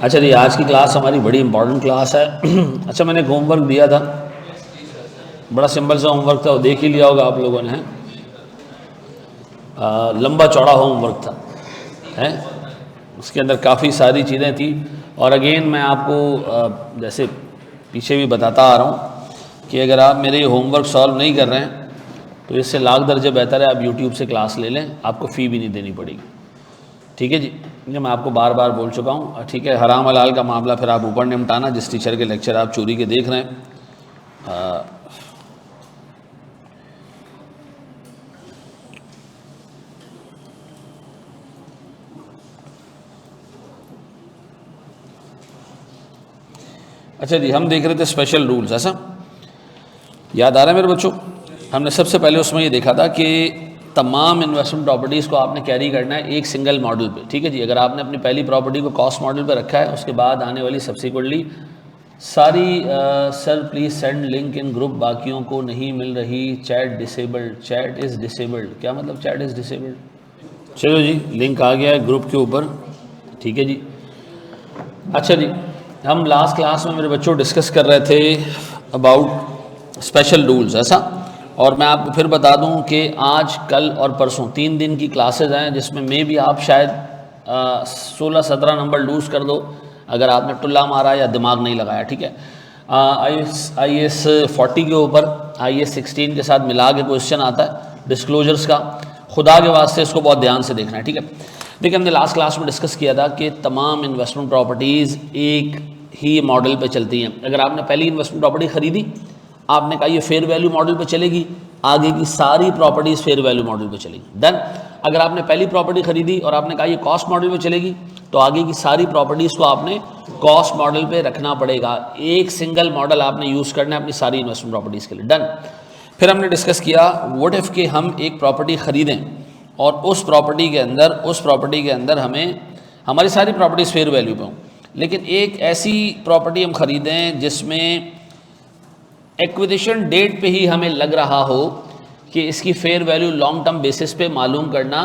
अच्छा जी, आज की क्लास हमारी बड़ी इंपॉर्टेंट क्लास है। अच्छा, मैंने होमवर्क दिया था, बड़ा सिंपल सा होमवर्क था, वो देख ही लिया होगा आप लोगों ने। लंबा चौड़ा होमवर्क था है, उसके अंदर काफ़ी सारी चीज़ें थी। और अगेन मैं आपको जैसे पीछे भी बताता आ रहा हूँ कि अगर आप मेरे होमवर्क सॉल्व नहीं कर रहे हैं तो इससे लाख दर्जे बेहतर है आप यूट्यूब से क्लास ले लें, आपको फ़ी भी नहीं देनी पड़ेगी। ठीक है जी, ये मैं आपको बार बार बोल चुका हूँ। ठीक है, हराम हलाल का मामला फिर आप ऊपर निपटाना, जिस टीचर के लेक्चर आप चोरी के देख रहे हैं। अच्छा जी, हम देख रहे थे स्पेशल रूल्स, ऐसा याद आ रहा है मेरे बच्चों? हमने सबसे पहले उसमें ये देखा था कि तमाम इन्वेस्टमेंट प्रॉपर्टीज़ को आपने कैरी करना है एक सिंगल मॉडल पे। ठीक है जी, अगर आपने अपनी पहली प्रॉपर्टी को कॉस्ट मॉडल पे रखा है, उसके बाद आने वाली सब्सिक्वेंटली सारी sir please send link in group, बाकियों को नहीं मिल रही, chat disabled, chat is disabled. क्या मतलब चैट इज़ डिसेबल्ड? चलो जी, लिंक आ गया है ग्रुप के ऊपर। ठीक है जी। अच्छा जी, हम लास्ट क्लास में मेरे बच्चों डिस्कस कर रहे थे अबाउट स्पेशल रूल्स, ऐसा। और मैं आपको फिर बता दूं कि आज कल और परसों 3 दिन की क्लासेस हैं, जिसमें मे भी आप शायद 16-17 नंबर लूज़ कर दो अगर आपने टुल्ला मारा या दिमाग नहीं लगाया। ठीक है, IAS 40 के ऊपर IAS 16 के साथ मिला के क्वेश्चन आता है डिस्क्लोजर्स का। खुदा के वास्ते इसको बहुत ध्यान से देखना है। ठीक है, देखिए हमने लास्ट क्लास में डिस्कस किया था कि तमाम इन्वेस्टमेंट प्रॉपर्टीज़ एक ही मॉडल पे चलती हैं। अगर आपने पहली इन्वेस्टमेंट प्रॉपर्टी ख़रीदी, आपने कहा ये फेयर वैल्यू मॉडल पे चलेगी, आगे की सारी प्रॉपर्टीज़ फेयर वैल्यू मॉडल पे चलेगी। डन। अगर आपने पहली प्रॉपर्टी खरीदी और आपने कहा ये कॉस्ट मॉडल पे चलेगी, तो आगे की सारी प्रॉपर्टीज़ को आपने कॉस्ट मॉडल पे रखना पड़ेगा। एक सिंगल मॉडल आपने यूज़ करना है अपनी सारी इन्वेस्टमेंट प्रॉपर्टीज़ के लिए। डन। फिर हमने डिस्कस किया व्हाट इफ़ कि हम एक प्रॉपर्टी ख़रीदें और उस प्रॉपर्टी के अंदर हमें हमारी सारी प्रॉपर्टीज़ फेयर वैल्यू पे हों, लेकिन एक ऐसी प्रॉपर्टी हम ख़रीदें जिसमें एक्विजिशन डेट पे ही हमें लग रहा हो कि इसकी fair value long term basis पे मालूम करना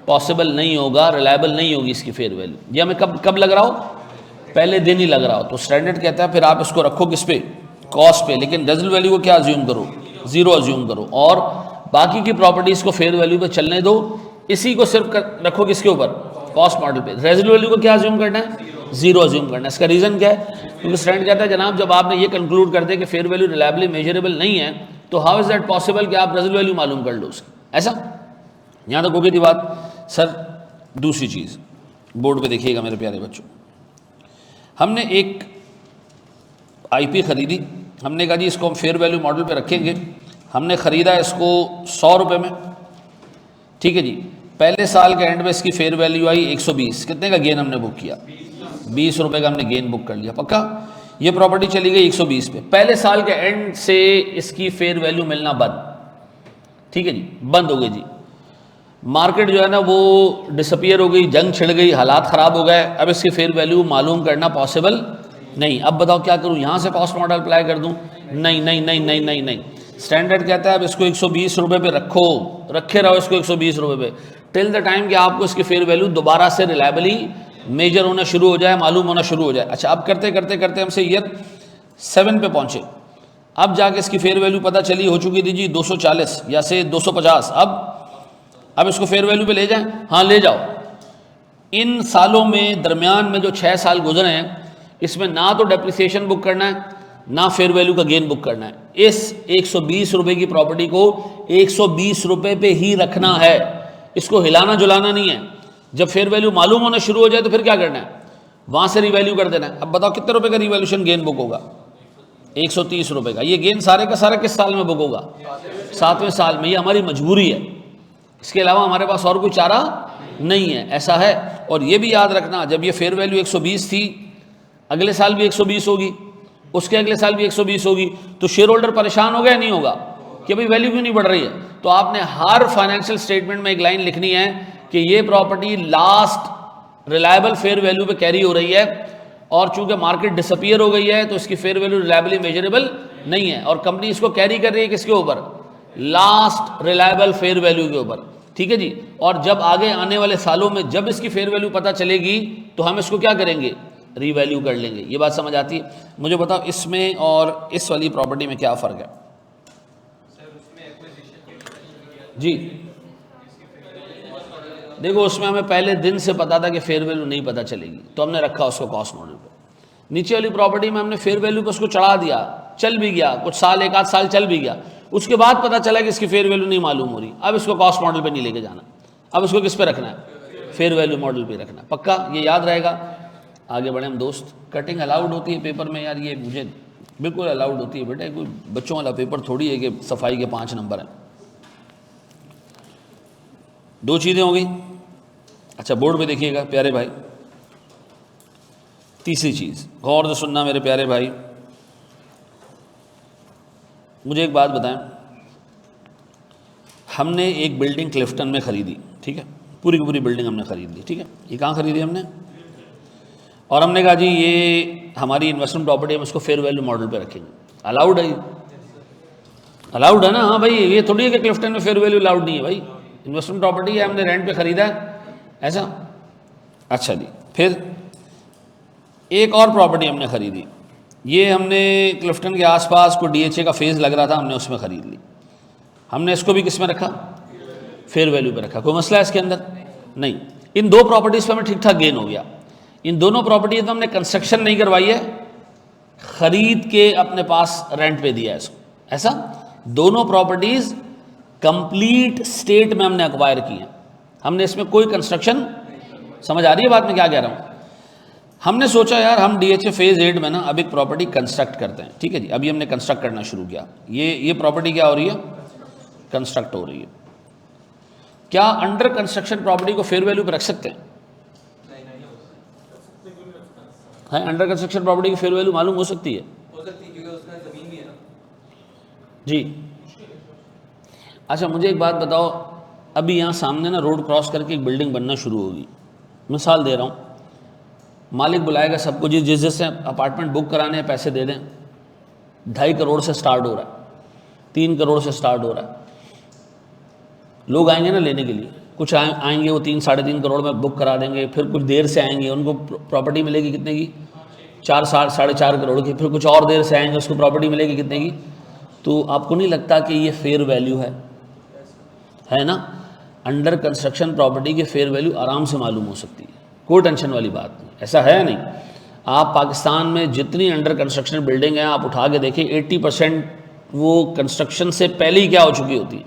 पॉसिबल नहीं होगा, रिलायबल नहीं होगी इसकी फेयर वैल्यू। ये हमें कब लग रहा हो? पहले दिन ही लग रहा हो, तो स्टैंडर्ड कहता है फिर आप इसको रखो किस पे? कॉस्ट पे। लेकिन रेजिडुअल वैल्यू को क्या अज्यूम करो? ज़ीरो अज्यूम करो, और बाकी की प्रॉपर्टीज़ को फेयर वैल्यू पे चलने दो। इसी को सिर्फ रखो किसके ऊपर? कॉस्ट मॉडल पे। रेजिडुअल वैल्यू को क्या अज्यूम करना है? ज़ीरो अज्यूम करना है। इसका रीज़न क्या है? क्योंकि स्टैंडर्ड कहता है जनाब जब आपने ये कंक्लूड कर दे कि फेयर वैल्यू रिलायबली मेजरेबल नहीं है, तो हाउ इज़ दैट पॉसिबल कि आप रेजिडुअल वैल्यू मालूम कर लो उसकी? ऐसा यहाँ तक हो गई थी बात। सर दूसरी चीज़ बोर्ड पे देखिएगा मेरे प्यारे बच्चों, हमने एक IP खरीदी, हमने कहा जी इसको हम फेयर वैल्यू मॉडल पे रखेंगे। हमने ख़रीदा इसको 100 रुपये में। ठीक है जी, पहले साल के एंड में इसकी फेयर वैल्यू आई 120। कितने का गेन हमने बुक किया? 20 रुपये का हमने गेन बुक कर लिया। पक्का? ये प्रॉपर्टी चली गई 120 पे। पहले साल के एंड से इसकी फेयर वैल्यू मिलना बंद। ठीक है जी, बंद हो गई जी। मार्केट जो है ना वो डिसअपियर हो गई, जंग छिड़ गई, हालात ख़राब हो गए। अब इसकी फेयर वैल्यू मालूम करना पॉसिबल नहीं। अब बताओ क्या करूँ? यहाँ से कॉस्ट मॉडल अप्लाई कर दूँ? नहीं नहीं नहीं नहीं नहीं नहीं। स्टैंडर्ड कहता है अब इसको 120 रुपये पे रखो, रखे रहो इसको 120 रुपये पे टिल द टाइम कि आपको इसकी फेयर वैल्यू दोबारा से रिलायबली मेजर होना शुरू हो जाए, मालूम होना शुरू हो जाए। अच्छा, अब करते करते करते हमसे ईयर 7 पे पहुँचे। अब जाके इसकी फेयर वैल्यू पता चली हो चुकी थी जी 240 या से 250। अब इसको फेयर वैल्यू पे ले जाएं? हाँ ले जाओ। इन सालों में दरमियान में जो 6 साल गुजरे हैं, इसमें ना तो डेप्रिसिएशन बुक करना है, ना फेयर वैल्यू का गेन बुक करना है। इस 120 रुपये की प्रॉपर्टी को 120 रुपये पे ही रखना है, इसको हिलाना जुलाना नहीं है। जब फेयर वैल्यू मालूम होना शुरू हो जाए तो फिर क्या करना है? वहाँ से रिवैल्यू कर देना है। अब बताओ कितने रुपये का रिवैल्यूशन गेन बुक होगा? 130 रुपये का। ये गेन सारे का सारा किस साल में बुक होगा? 7वें साल में। ये हमारी मजबूरी है, इसके अलावा हमारे पास और कोई चारा नहीं है, ऐसा है। और ये भी याद रखना, जब ये फेयर वैल्यू 120 थी, अगले साल भी 120 होगी, उसके अगले साल भी 120 होगी, तो शेयर होल्डर परेशान हो गया नहीं होगा कि भाई वैल्यू क्यों नहीं बढ़ रही है? तो आपने हर फाइनेंशियल स्टेटमेंट में एक लाइन लिखनी है कि ये property last reliable fair value पे कैरी हो रही है, और चूंकि मार्केट डिसअपियर हो गई है तो इसकी फेयर वैल्यू रिलायबली मेजरेबल नहीं है, और कंपनी इसको कैरी कर रही है किसके ऊपर? लास्ट रिलायबल फेयर वैल्यू के ऊपर। ठीक है जी। और जब आगे आने वाले सालों में जब इसकी फेयर वैल्यू पता चलेगी तो हम इसको क्या करेंगे? रीवैल्यू कर लेंगे। ये बात समझ आती है? मुझे बताओ इसमें और इस वाली प्रॉपर्टी में क्या फ़र्क है? जी देखो, उसमें हमें पहले दिन से पता था कि फेयर वैल्यू नहीं पता चलेगी, तो हमने रखा उसको कॉस्ट मॉडल पे। नीचे वाली प्रॉपर्टी में हमने फेयर वैल्यू पे उसको चढ़ा दिया, चल भी गया कुछ साल, एक आध साल चल भी गया, उसके बाद पता चला कि इसकी फेयर वैल्यू नहीं मालूम हो रही। अब इसको कॉस्ट मॉडल पे नहीं लेके जाना, अब इसको किस पे रखना है? फेयर वैल्यू मॉडल पे रखना। पक्का ये याद रहेगा। आगे बढ़े हम दोस्त। कटिंग अलाउड होती है पेपर में यार, ये मुझे बिल्कुल अलाउड होती है बेटा, कोई बच्चों वाला पेपर थोड़ी है कि सफाई के 5 नंबर हैं। 2 चीज़ें हो गई। अच्छा बोर्ड पे देखिएगा प्यारे भाई, तीसरी चीज़ गौर से सुनना मेरे प्यारे भाई, मुझे एक बात बताएं। हमने एक बिल्डिंग क्लिफ्टन में ख़रीदी, ठीक है, पूरी की पूरी बिल्डिंग हमने ख़रीद ली, ठीक है। ये कहाँ ख़रीदी हमने? और हमने कहा जी ये हमारी इन्वेस्टमेंट प्रॉपर्टी, हम इसको फेयर वैल्यू मॉडल पे रखेंगे। अलाउड है? अलाउड है ना? हाँ भाई, ये थोड़ी है कि क्लिफ्टन में फेयर वैल्यू अलाउड नहीं है भाई, इन्वेस्टमेंट प्रॉपर्टी है, हमने रेंट पे ख़रीदा है, ऐसा। अच्छा जी, फिर एक और प्रॉपर्टी हमने ख़रीदी, ये हमने क्लिफ्टन के आसपास को DHA का फेज़ लग रहा था, हमने उसमें ख़रीद ली। हमने इसको भी किस में रखा? फेयर वैल्यू पे रखा। कोई मसला है इसके अंदर? नहीं। इन 2 प्रॉपर्टीज़ पे हमें ठीक ठाक गेन हो गया। इन दोनों प्रॉपर्टीज़ में हमने कंस्ट्रक्शन नहीं करवाई है, ख़रीद के अपने पास रेंट पे दिया है इसको, ऐसा। दोनों प्रॉपर्टीज़ कंप्लीट स्टेट में हमने एक्वायर की हैं, हमने इसमें कोई कंस्ट्रक्शन, समझ आ रही है बात में क्या कह रहा हूँ? हमने सोचा यार हम DHA फेज़ 8 में ना अब एक प्रॉपर्टी कंस्ट्रक्ट करते हैं, ठीक है जी। अभी हमने कंस्ट्रक्ट करना शुरू किया। ये प्रॉपर्टी क्या हो रही है? कंस्ट्रक्ट हो रही है। क्या अंडर कंस्ट्रक्शन प्रॉपर्टी को फेयर वैल्यू पर रख सकते हैं? है, अंडर कंस्ट्रक्शन प्रॉपर्टी की फेयर वैल्यू मालूम हो सकती है क्योंकि उसमें ज़मीन भी है ना जी। अच्छा मुझे एक बात बताओ, अभी यहाँ सामने ना रोड क्रॉस करके एक बिल्डिंग बनना शुरू होगी, मिसाल दे रहा हूँ, मालिक बुलाएगा सबको, जिस जैसे अपार्टमेंट बुक कराने हैं पैसे दे दें। 2.5 करोड़ से स्टार्ट हो रहा है, 3 करोड़ से स्टार्ट हो रहा है। लोग आएंगे ना लेने के लिए, कुछ आएंगे वो 3-3.5 करोड़ में बुक करा देंगे, फिर कुछ देर से आएंगे, उनको प्रॉपर्टी मिलेगी कितने की? 4-4.5 करोड़ की। फिर कुछ और देर से आएंगे, उसको प्रॉपर्टी मिलेगी कितने की? तो आपको नहीं लगता कि ये फेयर वैल्यू है ना? अंडर कंस्ट्रक्शन प्रॉपर्टी की फेयर वैल्यू आराम से मालूम हो सकती है, कोई टेंशन वाली बात नहीं। ऐसा है नहीं? आप पाकिस्तान में जितनी अंडर कंस्ट्रक्शन बिल्डिंग है आप उठा के देखिए, 80% वो कंस्ट्रक्शन से पहले ही क्या हो चुकी होती है?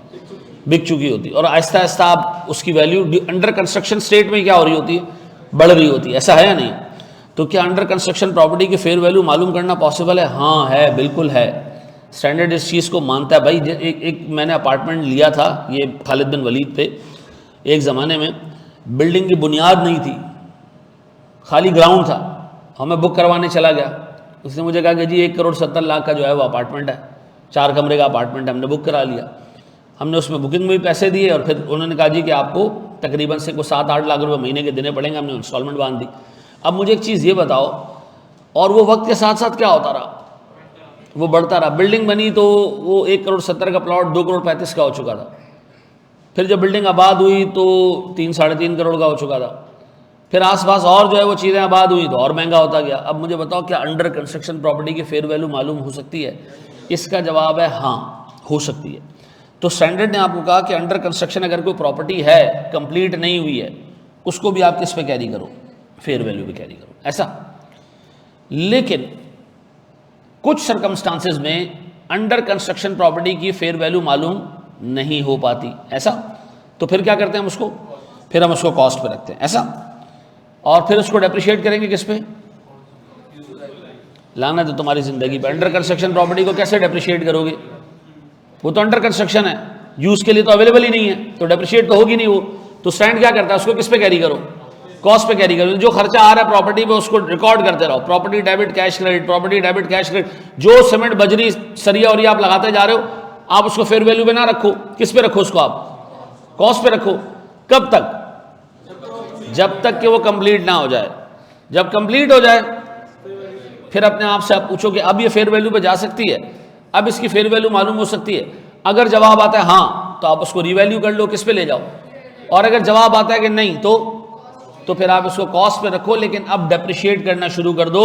बिक चुकी होती है। और आहिस्ता आहिस्ता आप उसकी वैल्यू अंडर कंस्ट्रक्शन स्टेट में क्या हो रही होती है? बढ़ रही होती है। ऐसा है या नहीं? तो क्या अंडर कंस्ट्रक्शन प्रॉपर्टी की फेयर वैल्यू मालूम करना पॉसिबल है? हाँ है, बिल्कुल है। स्टैंडर्ड इस चीज़ को मानता है भाई। एक मैंने अपार्टमेंट लिया था ये खालिद बिन वलीद पे, एक ज़माने में बिल्डिंग की बुनियाद नहीं थी, खाली ग्राउंड था, और मैं बुक करवाने चला गया। उसने मुझे कहा कि जी 1 करोड़ 70 लाख का जो है वो अपार्टमेंट है, 4 कमरे का अपार्टमेंट है। हमने बुक करा लिया, हमने उसमें बुकिंग में भी पैसे दिए, और फिर उन्होंने कहा जी कि आपको तकरीबन से कोई 7-8 लाख रुपए महीने के देने पड़ेंगे। हमने इंस्टॉलमेंट बांध दी। अब मुझे एक चीज़ ये बताओ, और वो वक्त के साथ साथ क्या होता रहा? वो बढ़ता रहा। बिल्डिंग बनी तो वो 1 करोड़ 70 का प्लॉट 2 करोड़ 35 का हो चुका था। फिर जब बिल्डिंग आबाद हुई तो 3-3.5 करोड़ का हो चुका था। फिर आसपास और जो है वो चीज़ें आबाद हुई तो और महंगा होता गया। अब मुझे बताओ क्या अंडर कंस्ट्रक्शन प्रॉपर्टी की फेयर वैल्यू मालूम हो सकती है? इसका जवाब है हाँ, हो सकती है। तो स्टैंडर्ड ने आपको कहा कि अंडर कंस्ट्रक्शन अगर कोई प्रॉपर्टी है, कंप्लीट नहीं हुई है, उसको भी आप किस पे कैरी करो? फेयर वैल्यू पे कैरी करो, ऐसा। लेकिन कुछ सर्कमस्टांसेस में अंडर कंस्ट्रक्शन प्रॉपर्टी की फेयर वैल्यू मालूम नहीं हो पाती, ऐसा। तो फिर क्या करते हैं हम उसको? फिर हम उसको कॉस्ट पे रखते हैं, ऐसा। और फिर उसको डेप्रिशिएट करेंगे किस पे? लाना तो तुम्हारी ज़िंदगी पे। अंडर कंस्ट्रक्शन प्रॉपर्टी को कैसे डेप्रिशिएट करोगे? वो तो अंडर कंस्ट्रक्शन है, यूज़ के लिए तो अवेलेबल ही नहीं है, तो डेप्रिशिएट तो होगी नहीं वो। तो स्टैंड क्या करता है? उसको किस पे कैरी करो? कॉस्ट पे कैरी करो। जो खर्चा आ रहा है प्रॉपर्टी पे उसको रिकॉर्ड करते रहो। Property debit cash credit, property debit cash credit. जो सीमेंट बजरी सरिया और ये आप लगाते जा रहे हो, आप उसको फेयर वैल्यू पे ना रखो। किस पे रखो उसको? आप कॉस्ट पे रखो। कब तक? जब तक कि वो कंप्लीट ना हो जाए। जब कंप्लीट हो जाए फिर अपने आप से आप पूछो कि अब ये फेयर वैल्यू पे जा सकती है, अब इसकी फेयर वैल्यू मालूम हो सकती है। अगर जवाब आता है हाँ, तो आप उसको रीवैल्यू कर लो, किस पे ले जाओ। और अगर जवाब आता है कि नहीं, तो तो फिर आप इसको कॉस्ट पे रखो, लेकिन अब डेप्रिशिएट करना शुरू कर दो।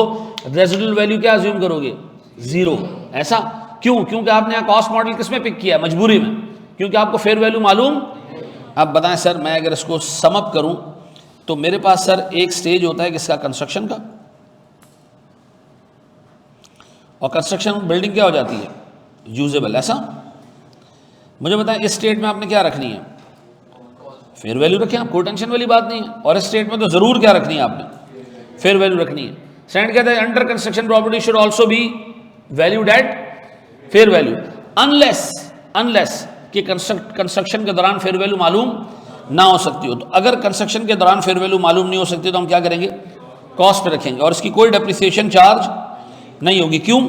रेजिडुअल वैल्यू क्या अज्यूम करोगे? 0। ऐसा क्यों? क्योंकि आपने यहाँ कॉस्ट मॉडल किस में पिक किया है? मजबूरी में, क्योंकि आपको फेयर वैल्यू मालूम। अब बताएं सर, मैं अगर इसको समअप करूं तो मेरे पास सर एक स्टेज होता है किसका? कंस्ट्रक्शन का। और कंस्ट्रक्शन बिल्डिंग क्या हो जाती है? यूजेबल। ऐसा मुझे बताएं, इस स्टेट में आपने क्या रखनी है? फेयर वैल्यू रखें आप, कोई टेंशन वाली बात नहीं है। और इस स्टेट में तो जरूर क्या रखनी है आपने? फेयर वैल्यू रखनी है। स्टैंडर्ड कहता है under construction property should also be valued at fair value, unless कि कंस्ट्रक्शन के दौरान फेयर वैल्यू मालूम ना हो सकती हो। तो अगर कंस्ट्रक्शन के दौरान फेयर वैल्यू मालूम नहीं हो सकती तो हम क्या करेंगे? कॉस्ट पे रखेंगे, और इसकी कोई डेप्रिसिएशन चार्ज नहीं होगी। क्यों?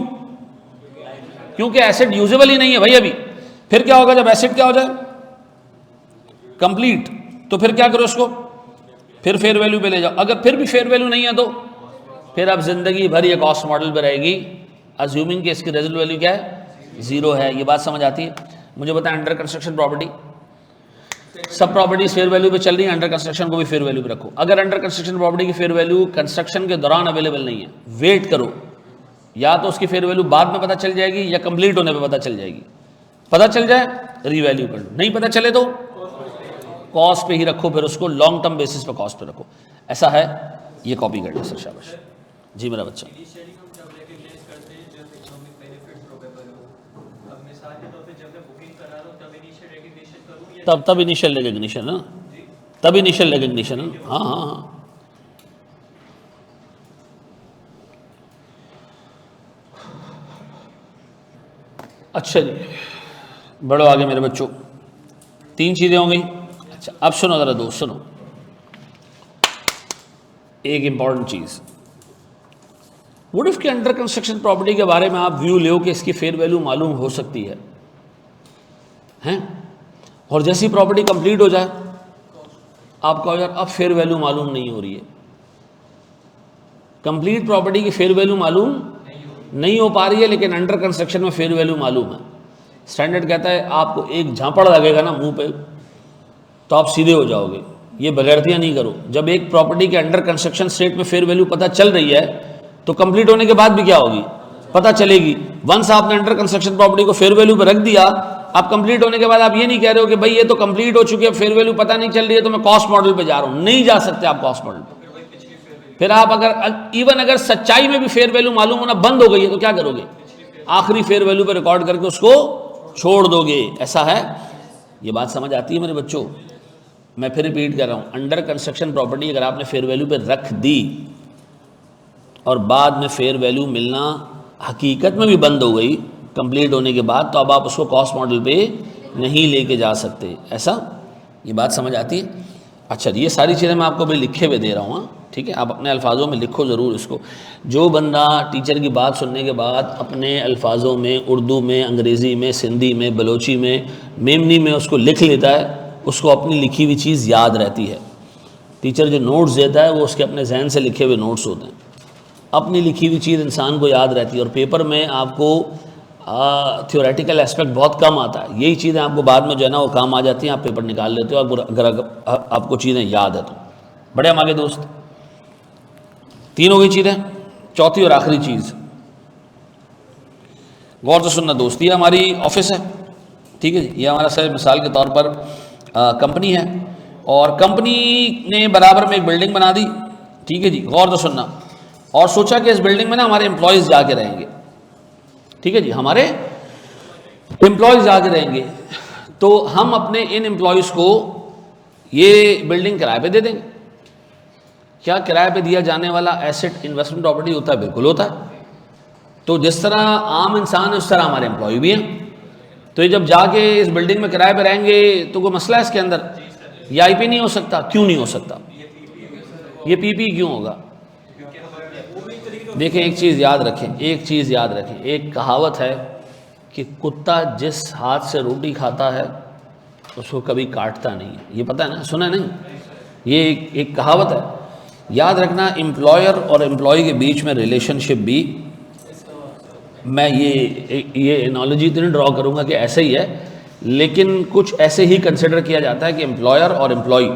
क्योंकि एसेट यूजेबल ही नहीं है भाई अभी। फिर क्या होगा जब एसेट क्या हो जाए? कंप्लीट। तो फिर क्या करो इसको? फिर फेयर वैल्यू पे ले जाओ। अगर फिर भी फेयर वैल्यू नहीं है तो फिर अब जिंदगी भर ये कॉस्ट मॉडल पे रहेगी, अज्यूमिंग कि इसकी रेजिडुअल वैल्यू क्या है? 0 है। ये बात समझ आती है? मुझे बताएं, अंडर कंस्ट्रक्शन प्रॉपर्टी, सब प्रॉपर्टीज फेयर वैल्यू पे चल रही है, अंडर कंस्ट्रक्शन को भी फेयर वैल्यू पे रखो। अगर अंडर कंस्ट्रक्शन प्रॉपर्टी की फेयर वैल्यू कंस्ट्रक्शन के दौरान अवेलेबल नहीं है, वेट करो, या तो उसकी फेयर वैल्यू बाद में पता चल जाएगी या कंप्लीट होने पे पता चल जाएगी। पता चल जाए रीवैल्यू कर लो, नहीं पता चले तो कॉस्ट पे ही रखो, फिर उसको लॉन्ग टर्म बेसिस पे कॉस्ट पे रखो। ऐसा है, ये कॉपी कर लो सर। शाबाश जी मेरा बच्चा। तब इनिशियल रिकग्निशन है ना, तब इनिशियल रिकग्निशन है। हाँ हाँ हाँ। अच्छा जी, बढ़ो आगे मेरे बच्चों। 3 चीज़ें हो गई। अच्छा अब सुनो ज़रा दोस्त, सुनो एक इंपॉर्टेंट चीज़। व्हाट इफ के अंडर कंस्ट्रक्शन प्रॉपर्टी के बारे में आप व्यू ले कि इसकी फेयर वैल्यू मालूम हो सकती है, हैं? और जैसी प्रॉपर्टी कंप्लीट हो जाए आप कहो यार अब फेयर वैल्यू मालूम नहीं हो रही है। कंप्लीट प्रॉपर्टी की फेयर वैल्यू मालूम नहीं हो पा रही है, लेकिन अंडर कंस्ट्रक्शन में फेयर वैल्यू मालूम है। स्टैंडर्ड कहता है आपको एक झापड़ लगेगा ना मुंह पे तो आप सीधे हो जाओगे। ये बगैरतियाँ नहीं करो। जब एक प्रॉपर्टी के अंडर कंस्ट्रक्शन स्टेट में फेयर वैल्यू पता चल रही है तो कंप्लीट होने के बाद भी क्या होगी? पता चलेगी। वंस आपने अंडर कंस्ट्रक्शन प्रॉपर्टी को फेयर वैल्यू पर रख दिया, आप कंप्लीट होने के बाद आप ये नहीं कह रहे हो कि भाई ये तो कंप्लीट हो चुकी है, फेयर वैल्यू पता नहीं चल रही है तो मैं कॉस्ट मॉडल पे जा रहा हूँ। नहीं जा सकते आप कॉस्ट मॉडल पे। फिर आप अगर सच्चाई में भी फेयर वैल्यू मालूम होना बंद हो गई है तो क्या करोगे? आखिरी फेयर वैल्यू पे रिकॉर्ड करके उसको छोड़ दोगे। ऐसा है, ये बात समझ आती है मेरे बच्चों? मैं फिर रिपीट कर रहा हूँ, अंडर कंस्ट्रक्शन प्रॉपर्टी अगर आपने फेयर वैल्यू पे रख दी और बाद में फेयर वैल्यू मिलना हकीकत में भी बंद हो गई कंप्लीट होने के बाद, तो अब आप उसको कॉस्ट मॉडल पे नहीं लेके जा सकते। ऐसा, ये बात समझ आती है? अच्छा, ये सारी चीज़ें मैं आपको अभी लिखे हुए दे रहा हूँ, ठीक है? आप अपने अल्फाजों में लिखो ज़रूर इसको। जो बंदा टीचर की बात सुनने के बाद अपने अल्फाजों में, उर्दू में, अंग्रेज़ी में, सिंधी में, बलोची में, मेमनी में उसको लिख लेता है, उसको अपनी लिखी हुई चीज़ याद रहती है। टीचर जो नोट्स देता है वो उसके अपने जहन से लिखे हुए नोट्स होते हैं। अपनी लिखी हुई चीज़ इंसान को याद रहती है और पेपर में आपको थ्योरेटिकल एस्पेक्ट बहुत कम आता है। यही चीज़ें आपको बाद में जो है ना वो काम आ जाती हैं, आप पेपर निकाल लेते हो अगर आपको चीज़ें याद है तो। बड़े हम आगे दोस्त, 3 हो गई चीज़ें। चौथी और आखिरी चीज़, गौर से सुनना दोस्त। ये हमारी ऑफिस है, ठीक है जी। ये हमारा सर मिसाल के तौर पर कंपनी है और कंपनी ने बराबर में एक बिल्डिंग बना दी, ठीक है जी। गौर से सुनना। और सोचा कि इस बिल्डिंग में ना हमारे एम्प्लॉयज़ जाके रहेंगे, ठीक है जी, हमारे एम्प्लॉयज़ जाके रहेंगे। तो हम अपने इन एम्प्लॉयज़ को ये बिल्डिंग किराए पे दे देंगे। क्या किराए पे दिया जाने वाला एसेट इन्वेस्टमेंट प्रॉपर्टी होता है? बिल्कुल होता है। तो जिस तरह आम इंसान है उस तरह हमारे एम्प्लॉय भी हैं। तो ये जब जाके इस बिल्डिंग में किराए पे रहेंगे तो कोई मसला है इसके अंदर? ये आईपी नहीं हो सकता। क्यों नहीं हो सकता? ये पीपी क्यों होगा? देखें, एक चीज़ याद रखें, एक चीज़ याद रखें। एक कहावत है कि कुत्ता जिस हाथ से रोटी खाता है उसको कभी काटता नहीं है। ये पता है ना? सुना नहीं? ये एक कहावत है, याद रखना। एम्प्लॉयर और एम्प्लॉय के बीच में रिलेशनशिप भी, मैं ये एनालॉजी तो नहीं ड्रॉ करूँगा कि ऐसे ही है, लेकिन कुछ ऐसे ही कंसिडर किया जाता है कि एम्प्लॉयर और एम्प्लॉय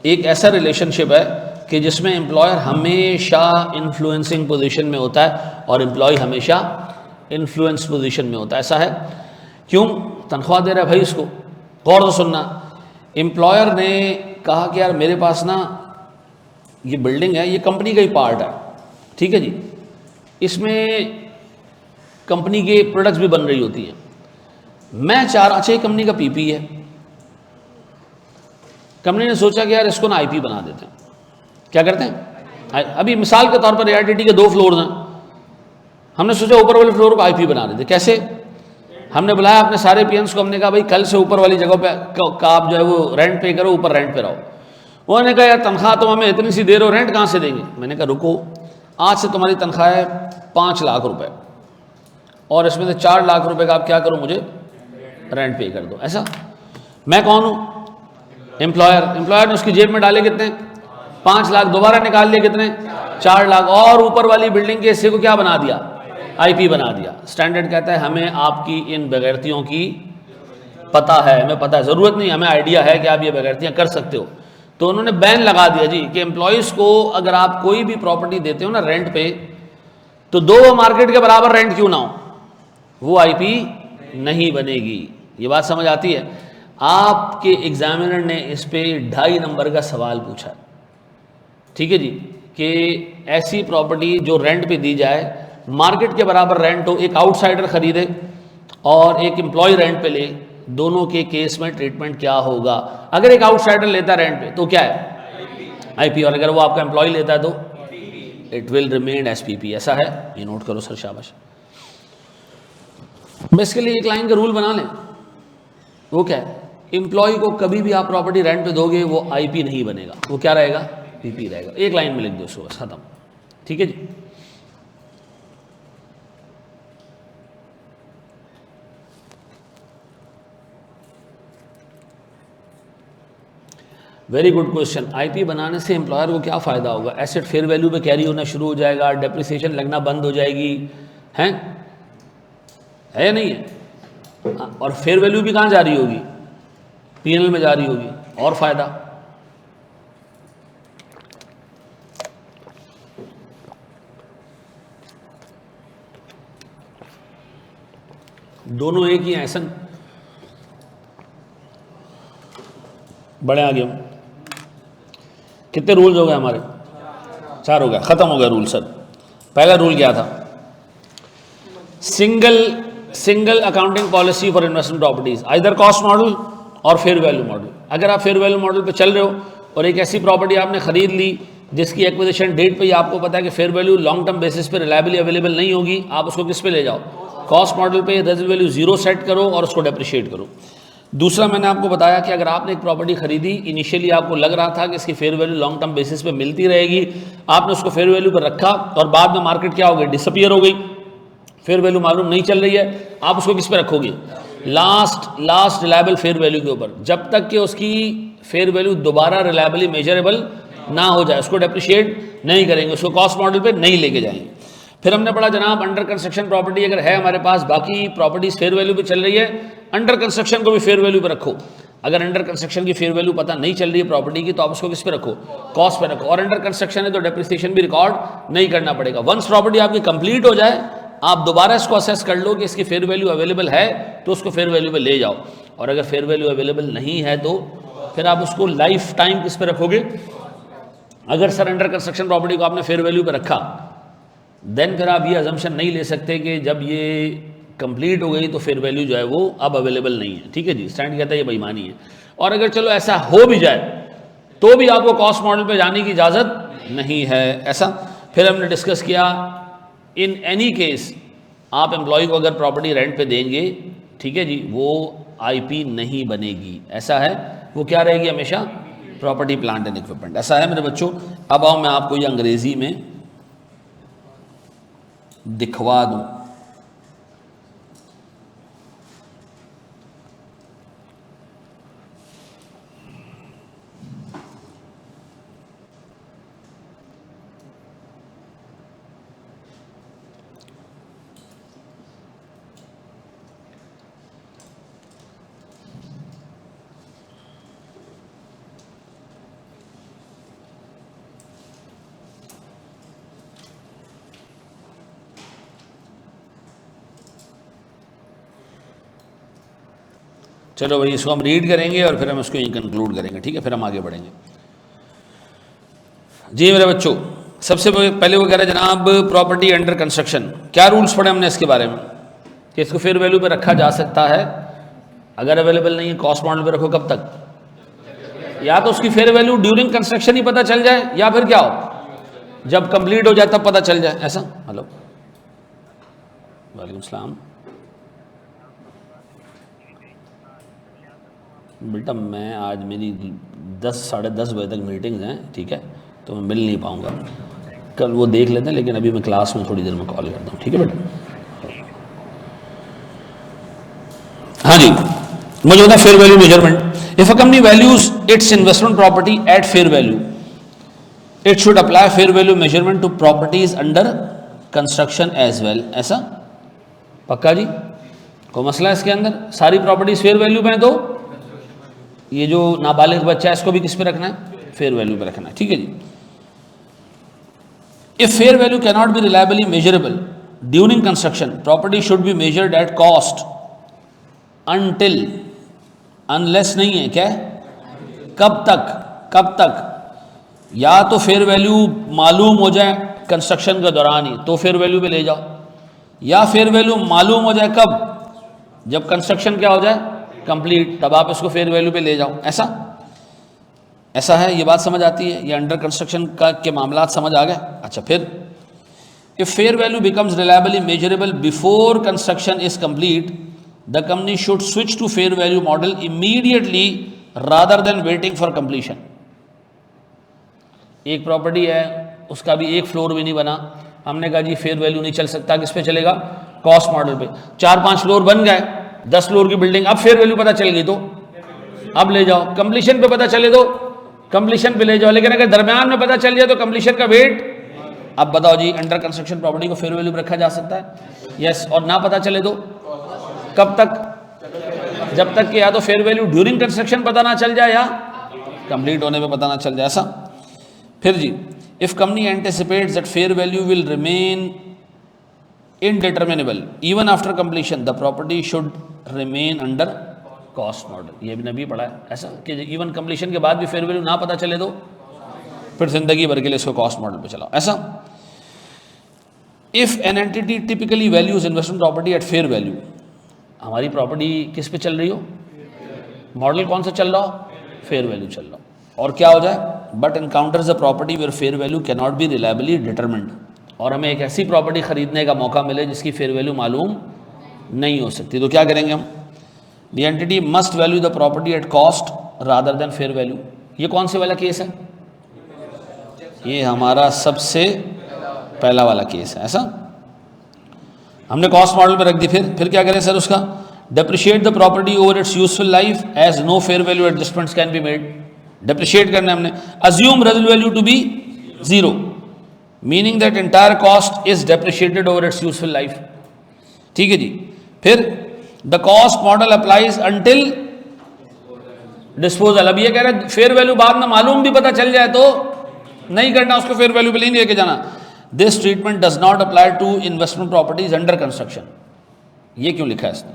एक ऐसा रिलेशनशिप है कि जिसमें एम्प्लॉयर हमेशा इन्फ्लुएंसिंग पोजीशन में होता है और एम्प्लॉय हमेशा इन्फ्लुएंस पोजीशन में होता है। ऐसा है क्यों? तनख्वाह दे रहा है भाई इसको, गौर से सुनना। एम्प्लॉयर ने कहा कि यार मेरे पास ना ये बिल्डिंग है, ये कंपनी का ही पार्ट है, ठीक है जी, इसमें कंपनी के प्रोडक्ट्स भी बन रही होती हैं, मैं चाह रहा, अच्छा ये कंपनी का पीपी है, कंपनी ने सोचा कि यार इसको ना आईपी बना देते हैं। क्या करते हैं? अभी मिसाल के तौर पर एआईटीटी के 2 फ्लोर हैं, हमने सोचा ऊपर वाले फ्लोर को आईपी बना देते। कैसे? हमने बुलाया अपने सारे पीएम्स को, हमने कहा भाई कल से ऊपर वाली जगह पे का आप जो है वो रेंट पे करो, ऊपर रेंट पे रहो। उन्होंने कहा यार तनख्वाह तो हमें इतनी सी दे रहे हो, रेंट कहाँ से देंगे? मैंने कहा रुको, आज से तुम्हारी तनख्वाह है 5 लाख रुपए और इसमें से 4 लाख रुपए का आप क्या करो, मुझे रेंट पे कर दो। ऐसा? मैं कौन हूँ? एम्प्लॉयर। एम्प्लॉयर ने उसकी जेब में डाले कितने? 5 लाख, दोबारा निकाल लिए कितने? 4 लाख, और ऊपर वाली बिल्डिंग के हिस्से को क्या बना दिया? आईपी बना दिया। स्टैंडर्ड कहता है हमें आपकी इन बेगैरतियों की पता है, हमें पता है, ज़रूरत नहीं, हमें आइडिया है कि आप ये बेगैरतियाँ कर सकते हो। तो उन्होंने बैन लगा दिया जी कि एम्प्लॉयज़ को अगर आप कोई भी प्रॉपर्टी देते हो ना रेंट पे, तो 2 मार्केट के बराबर रेंट क्यों ना हो, वो आईपी नहीं बनेगी। ये बात समझ आती है? आपके एग्जामिनर ने इस पे 2.5 नंबर का सवाल पूछा, ठीक है जी, कि ऐसी प्रॉपर्टी जो रेंट पे दी जाए, मार्केट के बराबर रेंट हो, एक आउटसाइडर खरीदे और एक एम्प्लॉय रेंट पे ले, दोनों के केस में ट्रीटमेंट क्या होगा? अगर एक आउटसाइडर लेता है रेंट पे तो क्या है? आईपी, और अगर वो आपका एम्प्लॉय लेता है तो it will remain S PP. ऐसा है? ये नोट करो सर, शाबाश। मैं इसके लिए एक लाइन का रूल बना लें, वो क्या है? एम्प्लॉय को कभी भी आप प्रॉपर्टी रेंट पे दोगे वो आईपी नहीं बनेगा, वो क्या रहेगा? पीपी रहेगा। एक लाइन में लिख दो उसको, बस खत्म, ठीक है जी। Very good question. आईपी बनाने से एम्प्लॉयर को क्या फ़ायदा होगा? एसेट फेयर वैल्यू पे कैरी होना शुरू हो जाएगा, डेप्रिसिएशन लगना बंद हो जाएगी, हैं? है या नहीं है? और फेयर वैल्यू भी कहाँ जा रही होगी? पीएनएल में जा रही होगी, और फ़ायदा। दोनों एक ही हैं ऐसा? बड़े आगे हम कितने रूल्स हो गए हमारे? 4 हो गए, ख़त्म हो गया रूल सर। पहला रूल क्या था? Single accounting policy for investment properties, either cost model और फेयर वैल्यू मॉडल। अगर आप फेयर वैल्यू मॉडल पे चल रहे हो और एक ऐसी प्रॉपर्टी आपने खरीद ली जिसकी एक्विजिशन डेट पे ही आपको पता है कि fair value long term basis पे रिलायबली अवेलेबल नहीं होगी, आप उसको किस पे ले जाओ? कॉस्ट मॉडल पे रेजिडुअल वैल्यू 0 सेट करो और उसको डेप्रिशिएट करो। दूसरा, मैंने आपको बताया कि अगर आपने एक प्रॉपर्टी खरीदी, इनिशियली आपको लग रहा था कि इसकी fair value long term basis पे मिलती रहेगी, आपने उसको फेयर वैल्यू पर रखा और बाद में मार्केट क्या हो गई? डिसअपियर हो गई, फेयर वैल्यू मालूम नहीं चल रही है, आप उसको किस पे रखोगे? लास्ट रिलायबल फेयर वैल्यू के ऊपर, जब तक कि उसकी फेयर वैल्यू दोबारा रिलायबली मेजरेबल ना हो जाए, उसको डेप्रिशिएट नहीं करेंगे, उसको कॉस्ट मॉडल पे नहीं लेके जाएंगे। फिर हमने पढ़ा जनाब अंडर कंस्ट्रक्शन प्रॉपर्टी अगर है हमारे पास, बाकी प्रॉपर्टीज फेयर वैल्यू पे चल रही है, अंडर कंस्ट्रक्शन को भी फेयर वैल्यू पे रखो। अगर अंडर कंस्ट्रक्शन की फेयर वैल्यू पता नहीं चल रही है प्रॉपर्टी की, तो आप उसको किस पे रखो? कॉस्ट पे रखो। और अंडर कंस्ट्रक्शन है तो डेप्रिसिएशन भी रिकॉर्ड नहीं करना पड़ेगा। वंस प्रॉपर्टी आपकी कंप्लीट हो जाए, आप दोबारा इसको असेस कर लो कि इसकी फेयर वैल्यू अवेलेबल है तो उसको फेयर वैल्यू पे ले जाओ, और अगर फेयर वैल्यू अवेलेबल नहीं है तो फिर आप उसको लाइफ टाइम किस पे रखोगे? अगर सर अंडर कंस्ट्रक्शन प्रॉपर्टी को आपने फेयर वैल्यू पे रखा, देन फिर आप ये अजम्पशन नहीं ले सकते कि जब ये कंप्लीट हो गई तो फेयर वैल्यू जो है वो अब अवेलेबल नहीं है, ठीक है जी। स्टैंड कहता है ये बेईमानी है। और अगर चलो ऐसा हो भी जाए तो भी आपको कॉस्ट मॉडल पे जाने की इजाज़त नहीं है, ऐसा। फिर हमने डिस्कस किया इन एनी केस आप एम्प्लॉय को अगर प्रॉपर्टी रेंट पे देंगे, ठीक है जी, वो आईपी नहीं बनेगी, ऐसा है। वो क्या रहेगी? हमेशा प्रॉपर्टी प्लांट एंड इक्विपमेंट, ऐसा है मेरे बच्चों। अब आओ मैं आपको ये अंग्रेजी में दिखवा दूं। चलो भाई, इसको हम रीड करेंगे और फिर हम इसको यहीं कंक्लूड करेंगे, ठीक है, फिर हम आगे बढ़ेंगे। जी मेरे बच्चों, सबसे पहले वो कह रहे हैं जनाब प्रॉपर्टी अंडर कंस्ट्रक्शन, क्या रूल्स पढ़े हमने इसके बारे में कि इसको फेयर वैल्यू पे रखा जा सकता है, अगर अवेलेबल नहीं है कॉस्ट मॉडल पे रखो कब तक, या तो उसकी फेयर वैल्यू ड्यूरिंग कंस्ट्रक्शन ही पता चल जाए, या फिर क्या हो जब कंप्लीट हो जाए तब पता चल जाए, ऐसा। हेलो, वालेकुम सलाम। बेटा मैं आज मेरी 10 साढ़े 10 बजे तक मीटिंग्स हैं, ठीक है, तो मैं मिल नहीं पाऊंगा, कल वो देख लेते हैं, लेकिन अभी मैं क्लास में थोड़ी देर में कॉल करता हूँ, ठीक है बेटा। हाँ जी, मुझे होता है fair value measurement. If a company values its investment property at fair value, it should apply fair value measurement to properties under construction as well, ऐसा पक्का जी? कोई मसला है इसके अंदर? सारी प्रॉपर्टीज फेयर वैल्यू पे हैं, तो ये जो नाबालिग बच्चा है इसको भी किस पे रखना है? फेयर वैल्यू पे रखना है, ठीक है जी। If fair value can not be reliably measurable during construction, property should be measured at cost until, unless नहीं है क्या, कब तक या तो फेयर वैल्यू मालूम हो जाए कंस्ट्रक्शन के दौरान ही तो फेयर वैल्यू पे ले जाओ, या फेयर वैल्यू मालूम हो जाए कब, जब कंस्ट्रक्शन क्या हो जाए कंप्लीट, तब आप इसको फेयर वैल्यू पे ले जाओ, ऐसा है। ये बात समझ आती है? ये अंडर कंस्ट्रक्शन का के मामला समझ आ गए? अच्छा, फिर if fair value becomes reliably measurable before construction is complete, the company should switch to fair value model immediately rather than waiting for completion. एक प्रॉपर्टी है, उसका भी एक फ्लोर भी नहीं बना, हमने कहा जी फेयर वैल्यू नहीं चल सकता, किस पे चलेगा? कॉस्ट मॉडल पे। 4-5 फ्लोर बन गए, 10 फ्लोर की बिल्डिंग, अब फेयर वैल्यू पता चल गई तो अब ले जाओ, कंप्लीशन पे पता चले तो कंप्लीशन पे ले जाओ, लेकिन अगर दरमियान में पता चल जाए तो कंप्लीशन का वेट। अब बताओ जी, अंडर कंस्ट्रक्शन प्रॉपर्टी को फेयर वैल्यू पे रखा जा सकता है? यस। और ना पता चले तो कब तक? जब तक कि या तो फेयर वैल्यू ड्यूरिंग कंस्ट्रक्शन पता ना चल जाए या कंप्लीट होने पे पता ना चल जाए, ऐसा। फिर जी, if company anticipates that fair value will remain indeterminable even after completion, the property should remain under cost model. ये भी नबी पढ़ा है ऐसा कि इवन कंप्लीशन के बाद भी फेयर वैल्यू ना पता चले तो फिर जिंदगी भर के लिए इसको कॉस्ट मॉडल पे चलाओ, ऐसा। If an entity typically values investment property at fair value, हमारी प्रॉपर्टी किस पे चल रही हो? मॉडल कौन सा चल रहा हो? फेयर वैल्यू चल रहा हो, और क्या हो जाए? But encounters the property where fair value can not be reliably determined, और हमें एक ऐसी प्रॉपर्टी खरीदने का मौका मिले जिसकी फेयर वैल्यू मालूम नहीं हो सकती, तो क्या करेंगे हम? The entity must value the property at cost rather than fair value. ये कौन से वाला केस है? ये हमारा सबसे पहला वाला केस है, ऐसा। हमने कॉस्ट मॉडल पे रख दी, फिर क्या करें सर उसका? Depreciate the property over its useful life as no fair value adjustments can be made. Depreciate करना हमने। Assume residual value to be 0, meaning that entire cost is depreciated over its useful life, ठीक है जी। फिर the cost model applies until disposal. अब ये कह रहे हैं फेयर वैल्यू बाद में मालूम भी पता चल जाए तो नहीं करना, उसको फेयर वैल्यू पे नहीं लेके जाना। This treatment does not apply to investment properties under construction. ये क्यों लिखा है इसने?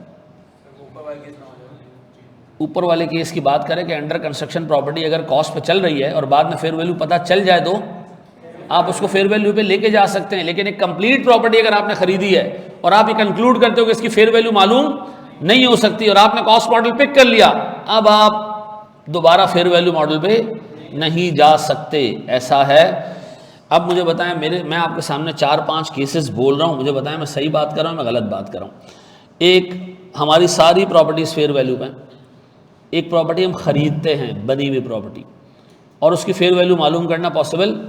ऊपर वाले केस की बात करें कि अंडर कंस्ट्रक्शन प्रॉपर्टी अगर कॉस्ट पे चल रही है और बाद में फेयर वैल्यू पता चल जाए तो आप उसको फेयर वैल्यू पे लेके जा सकते हैं, लेकिन एक कंप्लीट प्रॉपर्टी अगर आपने खरीदी है और आप ये कंक्लूड करते हो कि इसकी फेयर वैल्यू मालूम नहीं हो सकती और आपने कॉस्ट मॉडल पिक कर लिया, अब आप दोबारा फेयर वैल्यू मॉडल पे नहीं जा सकते, ऐसा है। अब मुझे बताएं, मैं आपके सामने 4-5 केसेस बोल रहा हूँ, मुझे बताएं मैं सही बात कर रहा हूँ मैं गलत बात कर रहा हूँ। एक, हमारी सारी प्रॉपर्टीज फेयर वैल्यू पे, एक प्रॉपर्टी हम खरीदते हैं बनी हुई प्रॉपर्टी और उसकी फेयर वैल्यू मालूम करना पॉसिबल,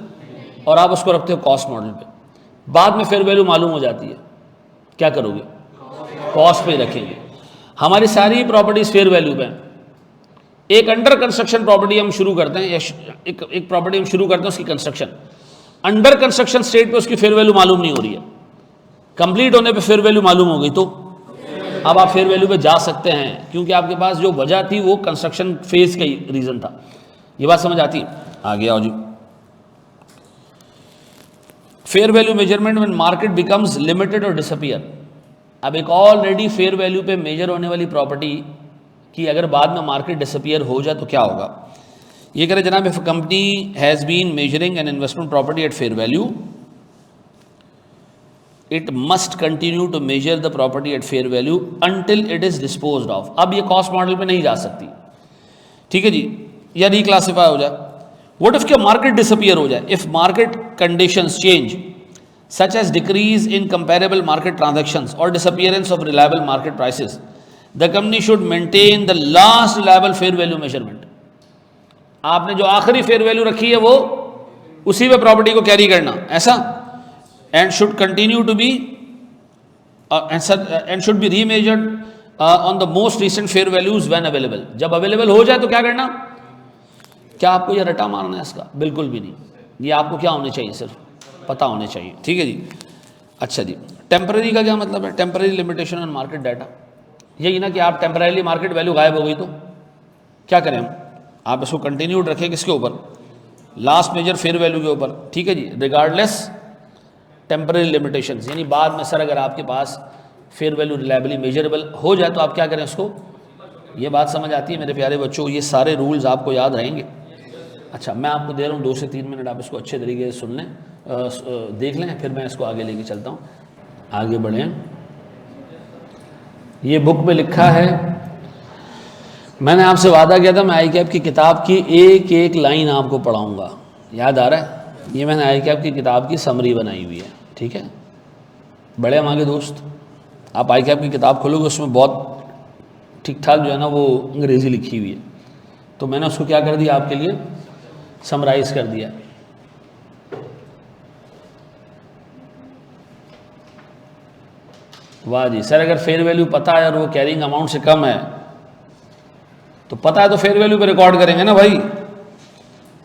और आप उसको रखते हो कॉस्ट मॉडल पे, बाद में फेयर वैल्यू मालूम हो जाती है, क्या करोगे? कॉस्ट पे रखेंगे। हमारी सारी प्रॉपर्टीज फेयर वैल्यू पे। एक अंडर कंस्ट्रक्शन प्रॉपर्टी हम शुरू करते हैं, एक प्रॉपर्टी हम शुरू करते हैं, उसकी कंस्ट्रक्शन अंडर कंस्ट्रक्शन स्टेट पे उसकी फेयर वैल्यू मालूम नहीं हो रही है, कंप्लीट होने पे फेयर वैल्यू मालूम हो गई, तो अब आप फेयर वैल्यू पे जा सकते हैं, क्योंकि आपके पास जो वजह थी वो कंस्ट्रक्शन फेज का ही रीजन था। ये बात समझ आती है? आगे आओ जी। Fair value measurement when market becomes limited और डिसअपीयर। अब एक ऑलरेडी फेयर वैल्यू पे मेजर होने वाली प्रॉपर्टी कि अगर बाद में मार्केट डिसअपियर हो जाए तो क्या होगा। ये कह रहे जनाब, if company has been measuring an investment property at fair value, it must continue to measure the property at fair value until it is disposed of. अब ये कॉस्ट मॉडल पे नहीं जा सकती, ठीक है जी, या रिक्लासीफाई हो जाए। व्हाट इफ क्या मार्केट डिसअपियर हो जाए, if market conditions change such as decrease in comparable market transactions or disappearance of reliable market prices, the company should maintain the last reliable fair value measurement. आपने जो आखिरी fair value रखी है वो उसी पे प्रॉपर्टी को कैरी करना, ऐसा, and should continue to be and should be remeasured on the most recent fair values when available. जब अवेलेबल हो जाए तो क्या करना। क्या आपको ये रटा मारना है इसका? बिल्कुल भी नहीं। ये आपको क्या होने चाहिए, सिर्फ पता होने चाहिए, ठीक है जी। अच्छा जी, टेम्पररी का क्या मतलब है? Temporary limitation on market data, यही ना कि आप टेम्पररीली मार्केट वैल्यू गायब हो गई तो क्या करें हम? आप इसको कंटिन्यूड रखें किसके ऊपर? लास्ट मेजर फेयर वैल्यू के ऊपर, ठीक है जी, रिगार्डलेस टेम्पररी लिमिटेशंस। यानी बाद में सर अगर आपके पास फेयर वैल्यू रिलायबली मेजरेबल हो जाए तो आप क्या करें उसको? ये बात समझ आती है मेरे प्यारे बच्चों? ये सारे रूल्स आपको याद रहेंगे। अच्छा, मैं आपको दे रहा हूँ 2 से 3 मिनट, आप इसको अच्छे तरीके से सुन लें, देख लें, फिर मैं इसको आगे लेके चलता हूँ। आगे बढ़ें। ये बुक में लिखा है, मैंने आपसे वादा किया था मैं आई कैप की किताब की एक एक लाइन आपको पढ़ाऊँगा, याद आ रहा है? ये मैंने आई कैप की किताब की समरी बनाई हुई है, ठीक है। बड़े हम आगे दोस्त, आप आई कैप की किताब खोलोगे उसमें बहुत ठीक ठाक जो है ना वो अंग्रेज़ी लिखी हुई है, तो मैंने उसको क्या कर दिया आपके लिए, समराइज कर दिया। वाह जी सर, अगर फेयर वैल्यू पता है और वो कैरिंग अमाउंट से कम है तो पता है तो फेयर वैल्यू पे रिकॉर्ड करेंगे ना भाई।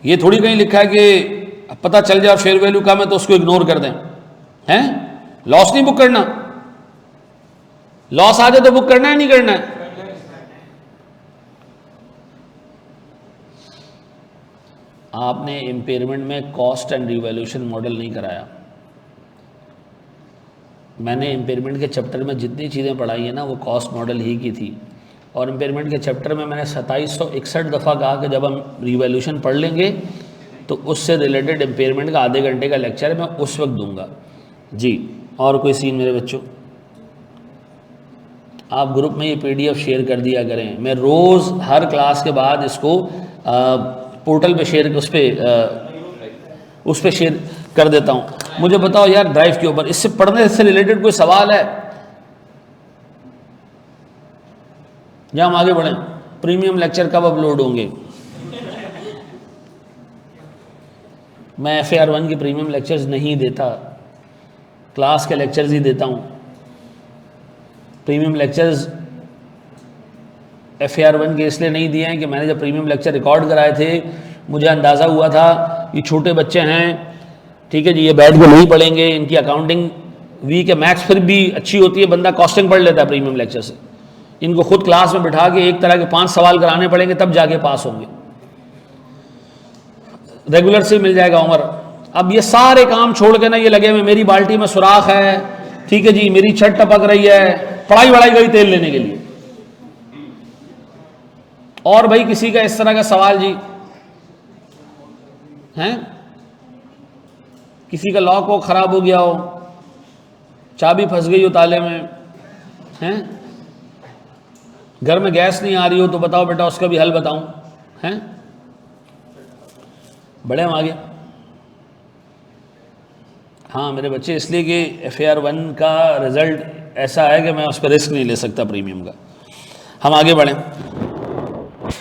ये थोड़ी कहीं लिखा है कि पता चल जाए फेयर वैल्यू कम है तो उसको इग्नोर कर दें, हैं? लॉस नहीं बुक करना, लॉस आ जाए तो बुक करना है नहीं करना है? आपने इम्पेयरमेंट में कॉस्ट एंड रिवैल्यूएशन मॉडल नहीं कराया। मैंने इम्पेयरमेंट के चैप्टर में जितनी चीज़ें पढ़ाई है ना वो कॉस्ट मॉडल ही की थी, और इम्पेयरमेंट के चैप्टर में मैंने 2761 दफ़ा कहा कि जब हम रिवैल्यूएशन पढ़ लेंगे तो उससे रिलेटेड इम्पेयरमेंट का आधे घंटे का लेक्चर है, मैं उस वक्त दूंगा जी। और कोई सीन मेरे बच्चों? आप ग्रुप में ये PDF शेयर कर दिया करें, मैं रोज़ हर क्लास के बाद इसको पोर्टल पे शेयर, उस पर शेयर कर देता हूँ। मुझे बताओ यार, ड्राइव के ऊपर इससे पढ़ने से रिलेटेड कोई सवाल है या हम आगे बढ़ें? प्रीमियम लेक्चर कब अपलोड होंगे? मैं FAR1 के प्रीमियम लेक्चर्स नहीं देता, क्लास के लेक्चर्स ही देता हूँ। प्रीमियम लेक्चर्स FAR1 के इसलिए नहीं दिए हैं कि मैंने जब प्रीमियम लेक्चर रिकॉर्ड कराए थे मुझे अंदाज़ा हुआ था ये छोटे बच्चे हैं, ठीक है जी, ये बैठ के नहीं पढ़ेंगे, इनकी अकाउंटिंग वीक है, मैथ्स फिर भी अच्छी होती है, बंदा कॉस्टिंग पढ़ लेता है प्रीमियम लेक्चर से। इनको खुद क्लास में बिठा के एक तरह के 5 सवाल कराने पड़ेंगे तब जाके पास होंगे, रेगुलर से मिल जाएगा उम्र। अब ये सारे काम छोड़ के ना ये लगे हुए मेरी बाल्टी में सुराख है, ठीक है जी, मेरी छत टपक रही है, पढ़ाई वढ़ाई गई तेल लेने के लिए। और भाई किसी का इस तरह का सवाल जी हैं, किसी का लॉक वो खराब हो गया हो, चाबी फंस गई हो ताले में, हैं, घर में गैस नहीं आ रही हो तो बताओ बेटा उसका भी हल बताऊं, हैं? बड़े हम आगे। हाँ मेरे बच्चे, इसलिए कि FAR1 का रिजल्ट ऐसा है कि मैं उस पर रिस्क नहीं ले सकता प्रीमियम का। हम आगे बढ़ें।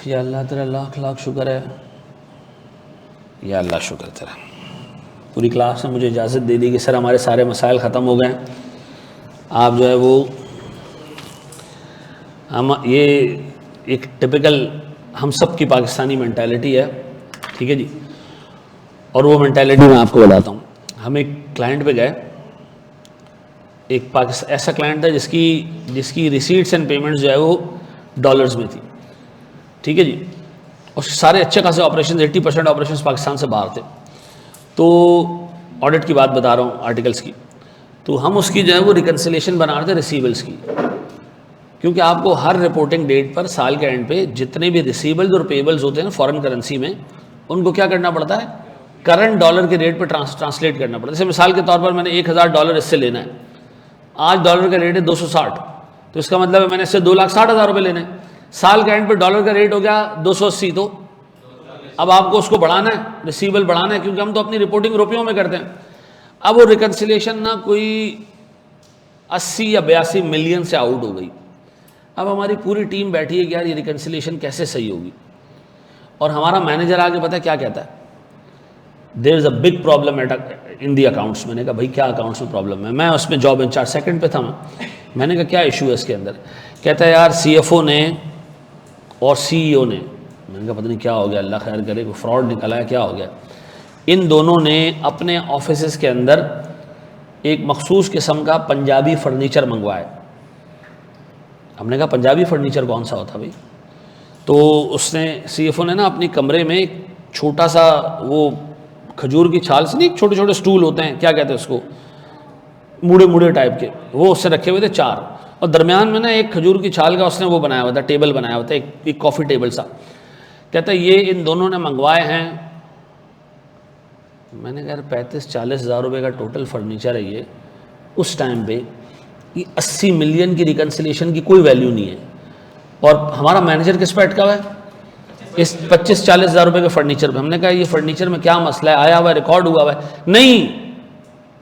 या अल्लाह तेरा लाख लाख शुक्र है, या अल्लाह शुक्र तेरा, पूरी क्लास ने मुझे इजाज़त दे दी कि सर हमारे सारे मसाइल ख़त्म हो गए, आप जो है वो हम, ये एक टिपिकल हम सब की पाकिस्तानी मेंटालिटी है, ठीक है जी। और वो मेंटालिटी मैं आपको बताता हूँ। हम एक क्लाइंट पे गए, एक पाकिस्तान ऐसा क्लाइंट था जिसकी रिसीट्स एंड पेमेंट्स जो है वो डॉलर्स में थी, ठीक है जी, और सारे अच्छे खासे ऑपरेशन, 80% ऑपरेशन पाकिस्तान से बाहर थे। तो ऑडिट की बात बता रहा हूँ, आर्टिकल्स की। तो हम उसकी जो है वो रिकन्सिलेशन बना रहे थे रिसीवेबल्स की, क्योंकि आपको हर रिपोर्टिंग डेट पर साल के एंड पे जितने भी रिसीवेबल्स और पेबल्स होते हैं फॉरेन करेंसी में, उनको क्या करना पड़ता है, करंट डॉलर के रेट पे ट्रांसलेट करना पड़ता है। जैसे मिसाल के तौर पर मैंने $1000 इससे लेना है, आज डॉलर का रेट है 260, तो इसका मतलब है मैंने इससे 2,60,000 रुपये लेने हैं। साल के एंड पे डॉलर का रेट हो गया 280, तो अब आपको उसको बढ़ाना है, रिसीवेबल बढ़ाना है, क्योंकि हम तो अपनी रिपोर्टिंग रुपयों में करते हैं। अब वो रिकन्सिलेशन ना कोई 80 या 82 मिलियन से आउट हो गई। अब हमारी पूरी टीम बैठी है कि यार ये रिकन्सिलेशन कैसे सही होगी, और हमारा मैनेजर आके पता है क्या कहता है, there is a big problem at in the accounts. मैंने कहा भाई क्या अकाउंट्स में प्रॉब्लम है, मैं उसमें जॉब इंचार्ज सेकंड पे था मैंने कहा क्या इशू है इसके अंदर। कहता है यार CFO ने और CEO ने, मैंने कहा पता नहीं क्या हो गया, अल्लाह खैर करे, कोई फ्रॉड निकला है, क्या हो गया। इन दोनों ने अपने ऑफिस के अंदर एक मखसूस किस्म का पंजाबी फर्नीचर मंगवाया। हमने कहा पंजाबी फर्नीचर कौन सा होता भाई, तो उसने CFO ने ना अपनी कमरे में एक छोटा सा वो खजूर की छाल से नहीं, छोटे छोटे स्टूल होते हैं, क्या कहते हैं उसको, मुड़े मुड़े टाइप के, वो उससे रखे हुए थे 4, और दरमियान में ना एक खजूर की छाल का उसने वो बनाया हुआ था, टेबल बनाया हुआ था, एक कॉफ़ी टेबल सा। कहता है ये इन दोनों ने मंगवाए हैं। मैंने कहा 35-40 हज़ार रुपये का टोटल फर्नीचर है ये, उस टाइम पे ये 80 मिलियन की रिकन्सिलेशन की कोई वैल्यू नहीं है, और हमारा मैनेजर किस पे अटका हुआ है, इस 25-40 हज़ार रुपये के फर्नीचर पे। हमने कहा ये फर्नीचर में क्या मसला है, आया हुआ है, रिकॉर्ड हुआ है। नहीं,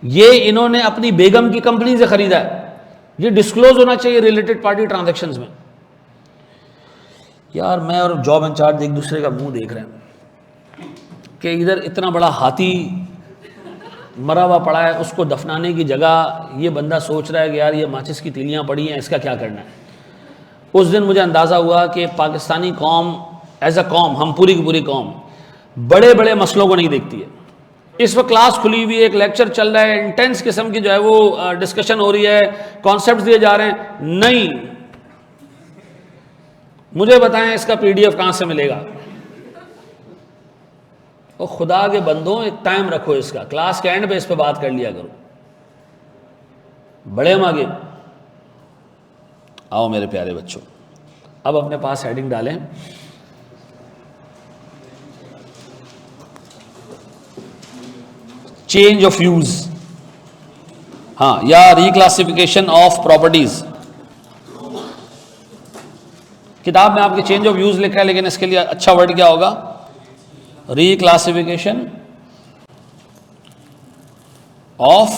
ये इन्होंने अपनी बेगम की कंपनी से खरीदा है, ये डिस्क्लोज होना चाहिए रिलेटेड पार्टी ट्रांजैक्शंस में। यार मैं और जॉब इंचार्ज एक दूसरे का मुंह देख रहे हैं कि इधर इतना बड़ा हाथी मरा हुआ पड़ा है, उसको दफनाने की जगह ये बंदा सोच रहा है कि यार ये माचिस की तीलियां पड़ी हैं, इसका क्या करना है। उस दिन मुझे अंदाज़ा हुआ कि पाकिस्तानी कौम एज अ कौम, हम पूरी की पूरी कौम बड़े बड़े मसलों को नहीं देखती है। इस वक्त क्लास खुली हुई है, एक लेक्चर चल रहा है, इंटेंस किस्म की जो है वो डिस्कशन हो रही है, कॉन्सेप्ट्स दिए जा रहे हैं, नहीं मुझे बताएं इसका PDF कहाँ से मिलेगा। और खुदा के बंदों एक टाइम रखो इसका, क्लास के एंड पे इस पे बात कर लिया करो, बड़े हम आगे। आओ मेरे प्यारे बच्चों, अब अपने पास हेडिंग डालें, चेंज ऑफ यूज, हाँ, या रिक्लासिफिकेशन ऑफ प्रॉपर्टीज। किताब में आपके चेंज ऑफ यूज लिखा है, लेकिन इसके लिए अच्छा वर्ड क्या होगा, रिक्लासिफिकेशन ऑफ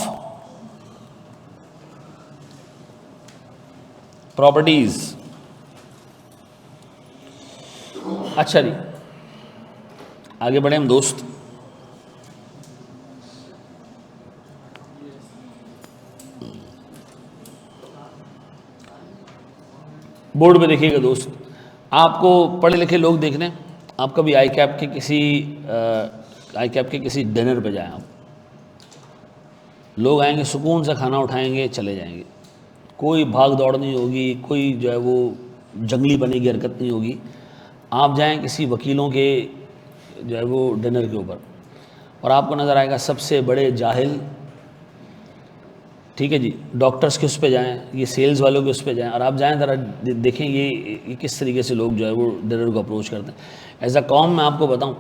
प्रॉपर्टीज। अच्छा जी, आगे बढ़े हम दोस्त। बोर्ड पे देखिएगा दोस्त, आपको पढ़े लिखे लोग देख लें, आप कभी ICAP के किसी डिनर पे जाएं, आप लोग आएंगे, सुकून से खाना उठाएंगे, चले जाएंगे, कोई भाग दौड़ नहीं होगी, कोई जो है वो जंगली बने की हरकत नहीं होगी। आप जाएं किसी वकीलों के जो है वो डिनर के ऊपर, और आपको नज़र आएगा सबसे बड़े जाहिल, ठीक है जी, डॉक्टर्स के उस पे जाएं, ये सेल्स वालों के उस पे जाएं, और आप जाएं ज़रा देखें ये किस तरीके से लोग जो है वो डिनर को अप्रोच करते हैं। एज अ कॉम मैं आपको बताऊं,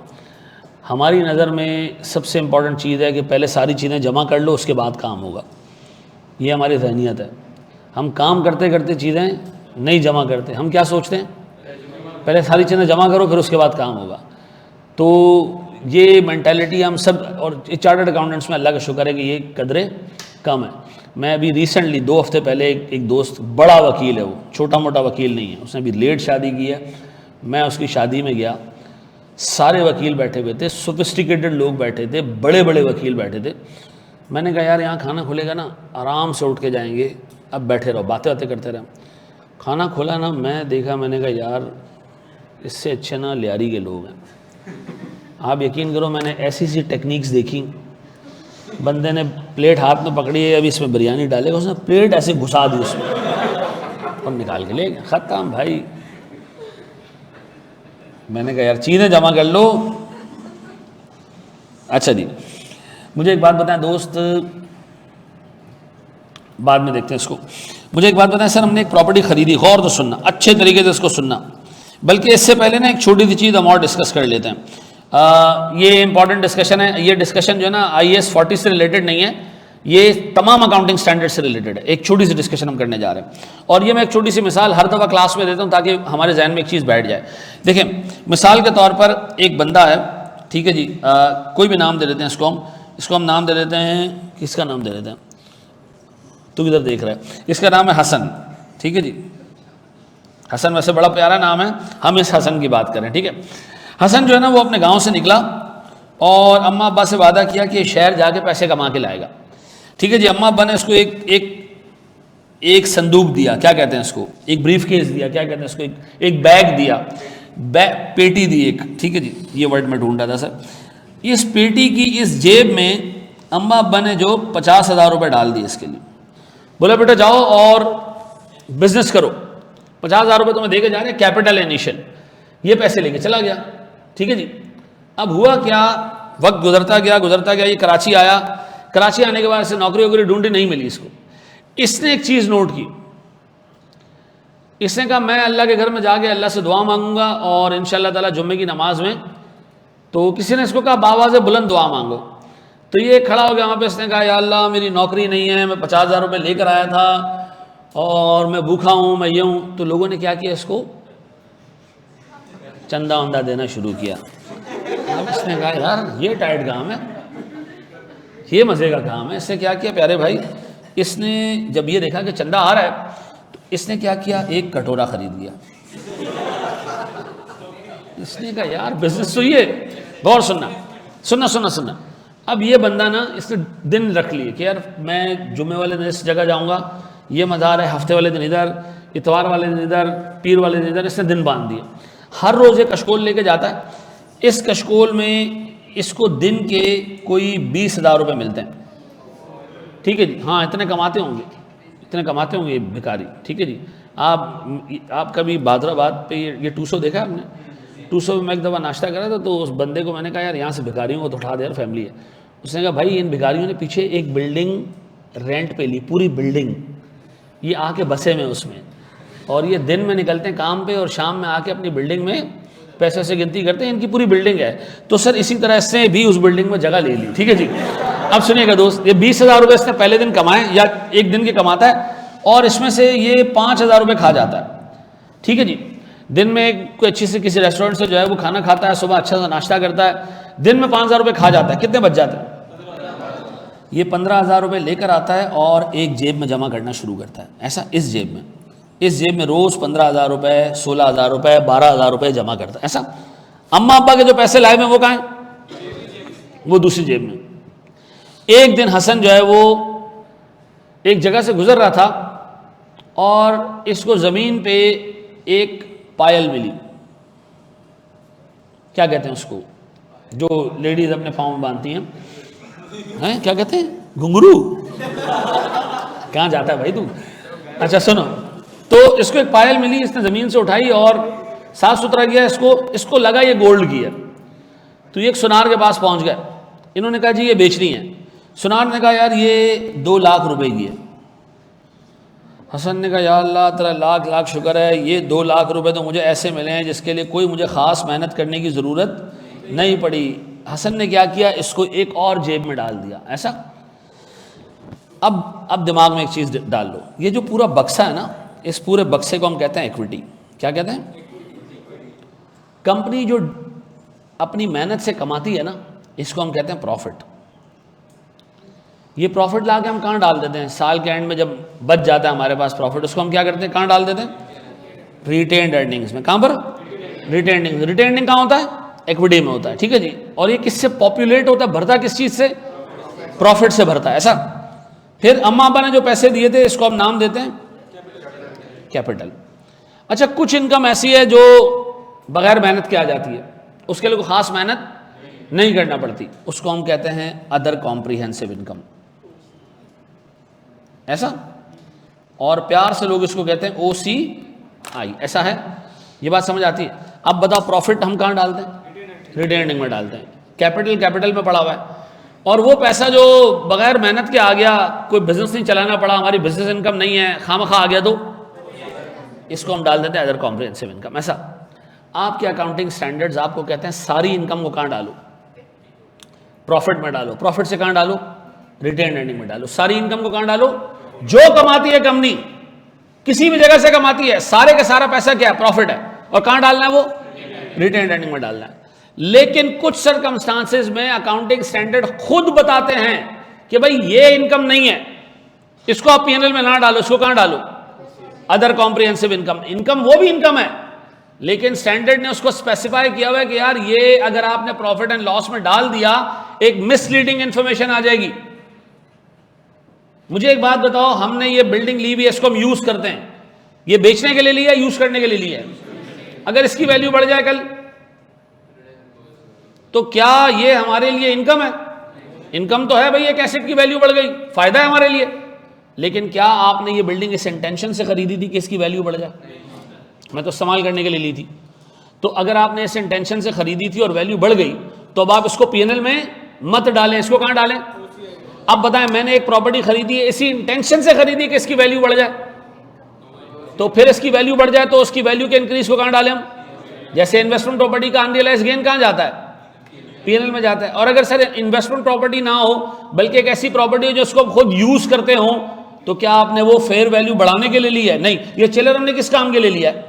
हमारी नज़र में सबसे इम्पॉर्टेंट चीज़ है कि पहले सारी चीज़ें जमा कर लो, उसके बाद काम होगा। ये हमारी ज़हनियत है। हम काम करते करते चीज़ें नहीं जमा करते, हम क्या सोचते हैं, पहले सारी चीज़ें जमा करो फिर उसके बाद काम होगा। तो ये मेंटालिटी हम सब, और चार्टर्ड अकाउंटेंट्स में अल्लाह का शुक्र है कि ये कदरें कम है। मैं अभी रिसेंटली 2 हफ्ते पहले एक दोस्त, बड़ा वकील है वो, छोटा मोटा वकील नहीं है, उसने अभी लेट शादी की है, मैं उसकी शादी में गया, सारे वकील बैठे हुए थे, सोफिस्टिकेटेड लोग बैठे थे, बड़े बड़े वकील बैठे थे। मैंने कहा यार यहाँ खाना खुलेगा ना, आराम से उठ के जाएंगे, अब बैठे रहो, बातें बातें करते रहे। खाना खोला ना, मैं देखा, मैंने कहा यार इससे अच्छे ना लियारी के लोग हैं। आप यकीन करो, मैंने ऐसी सी टेक्निक्स देखी, बंदे ने प्लेट हाथ में पकड़ी है, अभी इसमें बिरयानी डालेगा, उसने प्लेट ऐसे घुसा दी उसमें और निकाल के ले गया, ख़त्म भाई। मैंने कहा यार चीज़ें जमा कर लो। अच्छा जी, मुझे एक बात बताएं दोस्त, बाद में देखते हैं इसको। मुझे एक बात बताएं सर, हमने एक प्रॉपर्टी खरीदी, गौर तो सुनना, अच्छे तरीके से इसको सुनना, बल्कि इससे पहले ना एक छोटी सी चीज़ हम और डिस्कस कर लेते हैं। ये इंपॉर्टेंट डिस्कशन है, ये डिस्कशन जो है ना IAS 40 से रिलेटेड नहीं है, ये तमाम अकाउंटिंग स्टैंडर्ड से रिलेटेड है। एक छोटी सी डिस्कशन हम करने जा रहे हैं, और ये मैं एक छोटी सी मिसाल हर दफ़ा क्लास में देता हूँ ताकि हमारे जहन में एक चीज़ बैठ जाए। देखिए, मिसाल के तौर पर एक बंदा है, ठीक है जी, कोई भी नाम दे देते हैं इसको हम नाम दे देते हैं, किसका नाम दे देते हैं, तू इधर देख रहा है, इसका नाम है हसन, ठीक है जी। हसन वैसे बड़ा प्यारा नाम है, हम इस हसन की बात करें, ठीक है। हसन जो है ना वो अपने गांव से निकला और अम्मा अब्बा से वादा किया कि शहर जाके पैसे कमा के लाएगा, ठीक है जी। अम्मा अब्बा ने उसको एक संदूक दिया, क्या कहते हैं इसको, एक ब्रीफ केस दिया, क्या कहते हैं इसको, एक बैग दिया, पेटी दी एक, ठीक है जी, ये वर्ड मैं ढूंढ रहा था सर। इस पेटी की इस जेब में अम्मा अब्बा ने जो 50,000 रुपये डाल दिए इसके लिए, बोला बेटा जाओ और बिजनेस करो, 50,000 रुपये तुम्हें देके जा रहे हैं, कैपिटल इनिशियल। ये पैसे लेके चला गया, ठीक है जी। अब हुआ क्या, वक्त गुजरता गया, ये कराची आया, कराची आने के बाद से नौकरी वोकरी ढूंढी, नहीं मिली इसको। इसने एक चीज़ नोट की, इसने कहा मैं अल्लाह के घर में जाके अल्लाह से दुआ मांगूंगा और इंशाअल्लाह ताला जुम्मे की नमाज में, तो किसी ने इसको कहा बाबा से बुलंद दुआ मांगो, तो ये खड़ा हो गया वहाँ पे, इसने कहा या अल्लाह मेरी नौकरी नहीं है, मैं 50,000 रुपये लेकर आया था और मैं भूखा हूँ, मैं ये हूँ। तो लोगों ने क्या किया, इसको चंदा वंदा देना शुरू किया। अब इसने कहा यार ये टाइट काम है, ये मज़े का काम है। इसने क्या किया प्यारे भाई, इसने जब ये देखा कि चंदा आ रहा है तो इसने क्या किया, एक कटोरा खरीद लिया। इसने कहा यार बिजनेस तो ये, गौर सुनना। अब ये बंदा ना, इसने दिन रख लिए कि यार मैं जुम्मे वाले दिन इस जगह जाऊंगा, ये मज़ार है, हफ्ते वाले दिन इधर, इतवार वाले दिन इधर, पीर वाले दिन इधर। इसने दिन बांध दिए, हर रोज़ एक कशकोल लेके जाता है। इस कशकोल में इसको दिन के कोई 20,000 रुपये मिलते हैं, ठीक है जी। हाँ, इतने कमाते होंगे ये भिखारी, ठीक है जी। आप कभी बादराबाद पे ये 200 देखा आपने, 200 में मैं एक दफ़ा नाश्ता करा था, तो उस बंदे को मैंने कहा यार यहाँ से भिखारियों को तो उठा दे यार, फैमिली है। उसने कहा भाई इन भिखारियों ने पीछे एक बिल्डिंग रेंट पे ली, पूरी बिल्डिंग, ये आके बसे में उसमें, और ये दिन में निकलते हैं काम पे और शाम में आके अपनी बिल्डिंग में पैसे से गिनती करते हैं, इनकी पूरी बिल्डिंग है। तो सर इसी तरह से भी उस बिल्डिंग में जगह ले ली, ठीक है जी। अब सुनिएगा दोस्त, ये 20,000 रुपये इसने पहले दिन कमाए, या एक दिन के कमाता है, और इसमें से ये 5,000 रुपये खा जाता है, ठीक है जी। दिन में कोई अच्छी से किसी रेस्टोरेंट से जो है वो खाना खाता है, सुबह अच्छा सा नाश्ता करता है, दिन में 5,000 रुपये खा जाता है, कितने बच जाते हैं, ये 15,000 रुपये लेकर आता है और एक जेब में जमा करना शुरू करता है। ऐसा इस जेब में रोज़ 15,000 रुपये, 16,000 रुपये, 12,000 रुपये जमा करता है। ऐसा अम्मा अब्बा के जो पैसे लाए में वो कहाँ हैं, वो दूसरी जेब में। एक दिन हसन जो है वो एक जगह से गुजर रहा था और इसको ज़मीन पे एक पायल मिली, क्या कहते हैं उसको, जो लेडीज़ अपने पाँव में बांधती हैं, क्या कहते हैं, घुंघरू। कहाँ जाता है भाई तू। अच्छा सुनो, तो इसको एक पायल मिली, इसने ज़मीन से उठाई और साफ सुथरा किया, इसको लगा ये गोल्ड की है। तो ये एक सुनार के पास पहुंच गए, इन्होंने कहा जी ये बेचनी है। सुनार ने कहा यार ये 2 लाख रुपए की है। हसन ने कहा या अल्लाह तेरा लाख लाख शुक्र है, ये 2 लाख रुपए तो मुझे ऐसे मिले हैं जिसके लिए कोई मुझे ख़ास मेहनत करने की ज़रूरत नहीं पड़ी। हसन ने क्या किया, इसको एक और जेब में डाल दिया। ऐसा अब दिमाग में एक चीज़ डाल लो, ये जो पूरा बक्सा है ना, इस पूरे बक्से को हम कहते हैं इक्विटी। क्या कहते हैं, कंपनी जो अपनी मेहनत से कमाती है ना, इसको हम कहते हैं प्रॉफिट। ये प्रॉफिट ला के हम कहाँ डाल देते हैं, साल के एंड में जब बच जाता है हमारे पास प्रॉफिट, उसको हम क्या करते हैं, कहाँ डाल देते हैं, रिटेन्ड अर्निंग्स में। कहाँ पर, रिटेन्ड अर्निंग कहाँ होता है, इक्विटी में होता है, ठीक है जी। और ये किससे पॉपुलेट होता है, भरता किस चीज़ से, प्रॉफिट से भरता है। ऐसा फिर अम्मा अब्बा ने जो पैसे दिए थे इसको हम नाम देते हैं कैपिटल। अच्छा, कुछ इनकम ऐसी है जो बगैर मेहनत के आ जाती है, उसके लिए कोई खास मेहनत नहीं करना पड़ती, उसको हम कहते हैं अदर कॉम्प्रिहेंसिव इनकम। ऐसा, और प्यार से लोग इसको कहते हैं OCI। ऐसा है, ये बात समझ आती है। अब बताओ प्रॉफिट हम कहाँ डालते हैं, रिटेन्ड अर्निंग में डालते हैं। कैपिटल में पड़ा हुआ है, और वो पैसा जो बगैर मेहनत के आ गया, कोई बिजनेस नहीं चलाना पड़ा, हमारी बिजनेस इनकम नहीं है, खामखा आ गया, तो इसको हम डाल देते हैं अदर कॉम्प्रिहेंसिव इनकम। ऐसा आपके अकाउंटिंग स्टैंडर्ड्स आपको कहते हैं सारी इनकम को कहाँ डालो? प्रॉफिट में डालो। प्रॉफिट से कहाँ डालो? रिटेन अर्निंग में डालो। सारी इनकम को कहाँ डालो? जो कमाती है कंपनी, किसी भी जगह से कमाती है, सारे का सारा पैसा क्या है? प्रॉफिट है। और कहाँ डालना है वो? रिटेन अर्निंग में डालना है। लेकिन कुछ सर्कमस्टांसेस में अकाउंटिंग स्टैंडर्ड खुद बताते हैं कि भाई ये इनकम नहीं है, इसको आप पीएनएल में ना डालो, इसको कहां डालो? Other comprehensive income. इनकम वो भी इनकम है, लेकिन स्टैंडर्ड ने उसको स्पेसिफाई किया हुआ है कि यार ये अगर आपने प्रॉफिट एंड लॉस में डाल दिया, एक मिसलीडिंग इंफॉर्मेशन आ जाएगी। मुझे एक बात बताओ, हमने ये बिल्डिंग ली हुई है, इसको हम यूज करते हैं, ये बेचने के लिए लिया है, यूज करने के लिए लिया है? अगर इसकी वैल्यू बढ़ जाए कल, तो क्या ये हमारे लिए इनकम है? इनकम तो है भाई, एक एसेट की वैल्यू बढ़ गई, फायदा है हमारे लिए। लेकिन क्या आपने ये बिल्डिंग इस इंटेंशन से खरीदी थी कि इसकी वैल्यू बढ़ जाए? मैं तो इस्तेमाल करने के लिए ली थी। तो अगर आपने इस इंटेंशन से खरीदी थी और वैल्यू बढ़ गई, तो अब आप इसको पीएनएल में मत डालें, इसको कहां डालें? अब बताएं, मैंने एक प्रॉपर्टी खरीदी है, इसी इंटेंशन से खरीदी कि इसकी वैल्यू बढ़ जाए, तो फिर इसकी वैल्यू बढ़ जाए तो उसकी वैल्यू के इंक्रीज को कहां डालें हम? जैसे इन्वेस्टमेंट प्रॉपर्टी का अनरियलाइज्ड गेन कहां जाता है? पीएनएल में जाता है। और अगर सर इन्वेस्टमेंट प्रॉपर्टी ना हो, बल्कि एक ऐसी प्रॉपर्टी हो जो उसको खुद यूज करते हो, तो क्या आपने वो फेयर वैल्यू बढ़ाने के लिए लिया है? नहीं, ये चिलर हमने किस काम के लिए लिया है?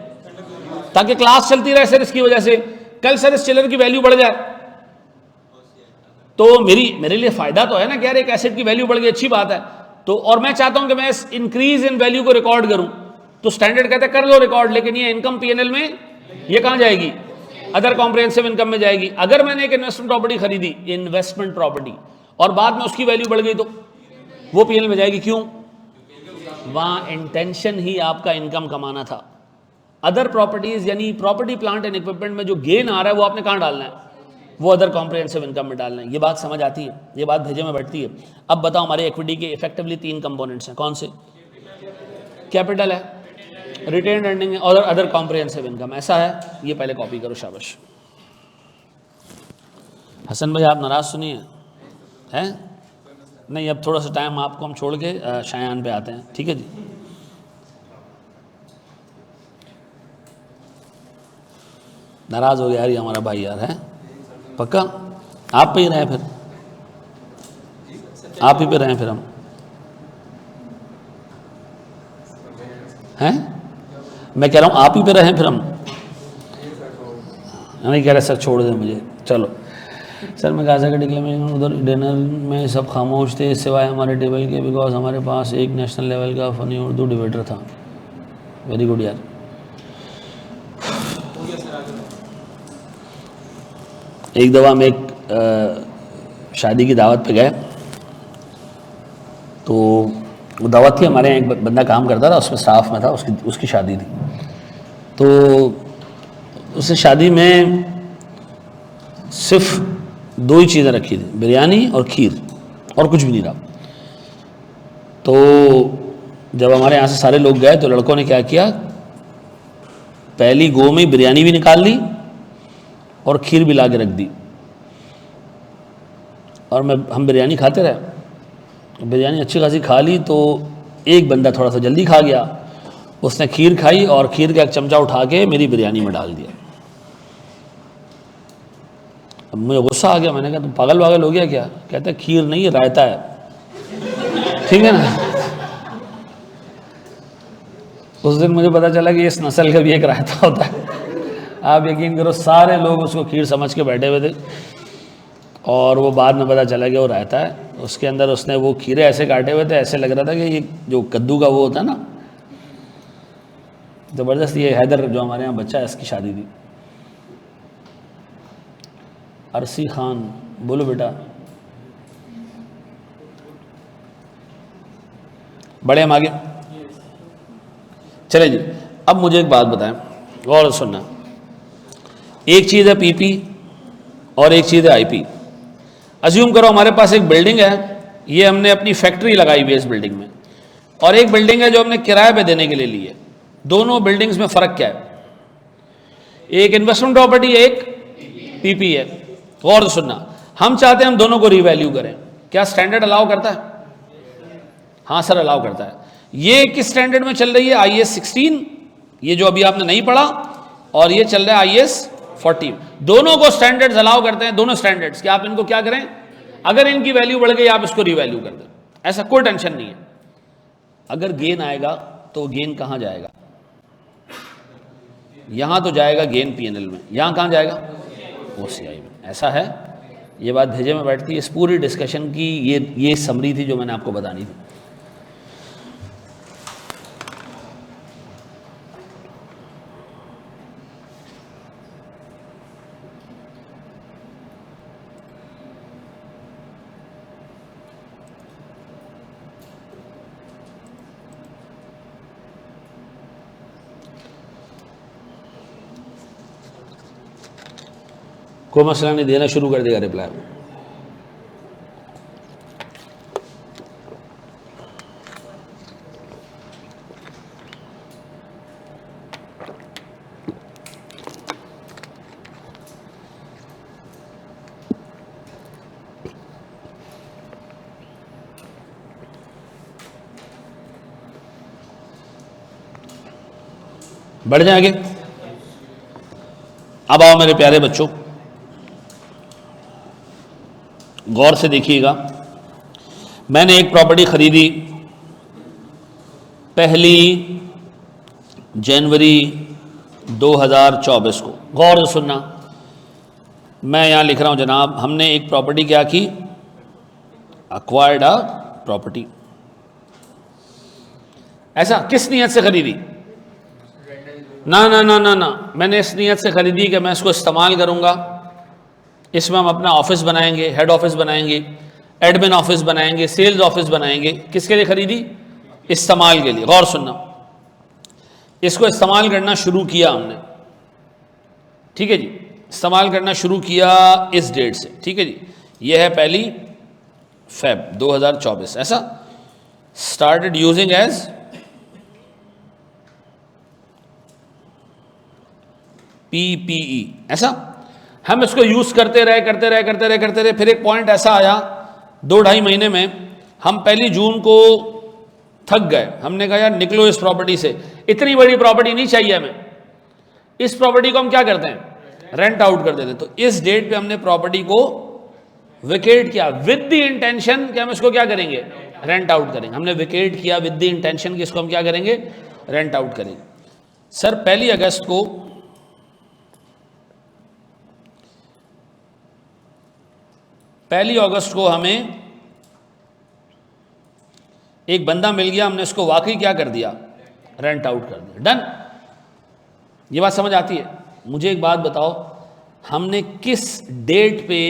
ताकि क्लास चलती रहे सर, इसकी वजह से कल सर इस चिलर की वैल्यू बढ़ जाए तो मेरे लिए फायदा तो है ना कि यार एक एसेट की वैल्यू बढ़ गई, अच्छी बात है। तो और मैं चाहता हूं कि मैं इस इंक्रीज इन वैल्यू को रिकॉर्ड करूं, तो स्टैंडर्ड कहते हैं कर लो रिकॉर्ड, लेकिन ये इनकम पीएनएल में ये कहां जाएगी? अदर कॉम्प्रिहेंसिव इनकम में जाएगी। अगर मैंने एक इन्वेस्टमेंट प्रॉपर्टी खरीदी, इन्वेस्टमेंट प्रॉपर्टी, और बाद में उसकी वैल्यू बढ़ गई, तो वो पीएनएल में जाएगी। क्यों? वहां इंटेंशन ही आपका इनकम कमाना था। अदर प्रॉपर्टीज यानी प्रॉपर्टी प्लांट एंड इक्विपमेंट में जो गेन आ रहा है वो आपने कहां डालना है? वो अदर कॉम्प्रिहेंसिव इनकम में डालना है। ये बात समझ आती है? ये बात भेजे में बैठती है? अब बताओ, हमारे इक्विटी के इफेक्टिवली 3 कंपोनेंट्स हैं, कौन से? कैपिटल है, रिटेन अर्निंग है, और अदर कॉम्प्रिहेंसिव इनकम। ऐसा है? ये पहले कॉपी करो, शाबाश। हसन भाई आप नाराज सुनिए, हैं? नहीं, अब थोड़ा सा टाइम आपको हम छोड़ के शायान पे आते हैं, ठीक है जी? नाराज हो गया यार ये हमारा भाई यार, है? पक्का आप पे ही रहे, फिर आप ही पे रहे फिर हम, हैं? मैं कह रहा हूँ आप ही पे रहें फिर हम। नहीं कह रहे सर छोड़ दें मुझे, चलो। सर मैं गाजा का डिक्लेयर में उधर डिनर में सब खामोश थे सिवाय हमारे टेबल के, बिकॉज हमारे पास एक नेशनल लेवल का फ़नी उर्दू डिबेटर था। वेरी गुड यार। एक दफ़ा हम एक शादी की दावत पे गए, तो वो दावत थी, हमारे यहाँ एक बंदा काम करता था, उसमें स्टाफ में था, उसकी शादी थी। तो उस शादी में सिर्फ 2 ही चीज़ें रखी थी, बिरयानी और खीर, और कुछ भी नहीं था। तो जब हमारे यहाँ से सारे लोग गए तो लड़कों ने क्या किया, पहली गो में बिरयानी भी निकाल ली और खीर भी ला के रख दी, और हम बिरयानी खाते रहे। बिरयानी अच्छी खासी खा ली, तो एक बंदा थोड़ा सा जल्दी खा गया, उसने खीर खाई और खीर का एक चमचा उठा के मेरी बिरयानी में डाल दिया। अब मुझे गुस्सा आ गया, मैंने कहा तुम पागल वागल हो गया क्या? कहते खीर नहीं है, रायता है, ठीक है ना? उस दिन मुझे पता चला कि इस नस्ल का भी एक रायता होता है। आप यकीन करो सारे लोग उसको खीर समझ के बैठे हुए थे, और वो बाद में पता चला कि वो रायता है। उसके अंदर उसने वो खीरे ऐसे काटे हुए थे, ऐसे लग रहा था कि ये जो कद्दू का वो होता है ना, ज़बरदस्त। ये हैदर जो हमारे यहाँ बच्चा है, इसकी शादी थी। अरसी खान, बोलो बेटा। बड़े हम आगे चले जी। अब मुझे एक बात बताएं, गौर से सुनना। एक चीज़ है पीपी और एक चीज़ है आईपी। अज्यूम करो हमारे पास एक बिल्डिंग है, ये हमने अपनी फैक्ट्री लगाई हुई है इस बिल्डिंग में, और एक बिल्डिंग है जो हमने किराए पे देने के लिए ली है। दोनों बिल्डिंग्स में फ़र्क क्या है? एक इन्वेस्टमेंट प्रॉपर्टी है, एक पीपी है। गौर से सुनना, हम चाहते हैं हम दोनों को रीवैल्यू करें, क्या स्टैंडर्ड अलाउ करता है? हाँ सर अलाउ करता है। ये किस स्टैंडर्ड में चल रही है? IAS 16, ये जो अभी आपने नहीं पढ़ा, और ये चल रहा है IAS 40। दोनों को स्टैंडर्ड्स अलाउ करते हैं, दोनों स्टैंडर्ड्स कि आप इनको क्या करें, अगर इनकी वैल्यू बढ़ गई आप इसको रीवैल्यू कर दें, ऐसा कोई टेंशन नहीं है। अगर गेन आएगा तो गेन कहां जाएगा? यहां तो जाएगा गेन P&L में, यहां कहां जाएगा? OCI में। ऐसा है, ये बात भेजे में बैठती है। इस पूरी डिस्कशन की ये समरी थी जो मैंने आपको बतानी थी। कोई मसला नहीं, देना शुरू कर देगा रिप्लाई। बढ़ जाएंगे। अब आओ मेरे प्यारे बच्चों, गौर से देखिएगा। मैंने एक प्रॉपर्टी खरीदी 1 जनवरी 2024 को। गौर से सुनना, मैं यहां लिख रहा हूं जनाब, हमने एक प्रॉपर्टी क्या की? Acquired a property. ऐसा किस नियत से खरीदी? ना ना ना ना ना, मैंने इस नियत से खरीदी कि मैं इसको इस्तेमाल करूंगा, इसमें हम अपना ऑफिस बनाएंगे, हेड ऑफिस बनाएंगे, एडमिन ऑफिस बनाएंगे, सेल्स ऑफिस बनाएंगे। किसके लिए खरीदी? इस्तेमाल के लिए। गौर सुनना, इसको इस्तेमाल करना शुरू किया हमने, ठीक है जी, इस्तेमाल करना शुरू किया इस डेट से, ठीक है जी। यह है 1 फेब 2024। ऐसा स्टार्टेड यूजिंग एज PPE। ऐसा हम इसको यूज करते रहे, फिर एक पॉइंट ऐसा आया 2-2.5 महीने में, हम 1 जून को थक गए। हमने कहा यार निकलो इस प्रॉपर्टी से, इतनी बड़ी प्रॉपर्टी नहीं चाहिए हमें, इस प्रॉपर्टी को हम क्या करते हैं? रेंट आउट कर देते। तो इस डेट पे हमने प्रॉपर्टी को वेकेट किया विद द इंटेंशन कि हम इसको क्या करेंगे? रेंट आउट करेंगे। हमने वेकेट किया विद द इंटेंशन कि इसको हम क्या करेंगे? रेंट आउट करेंगे। सर 1 अगस्त को 1 अगस्त को हमें एक बंदा मिल गया, हमने इसको वाकई क्या कर दिया? रेंट आउट कर दिया। डन। ये बात समझ आती है? मुझे एक बात बताओ, हमने किस डेट पे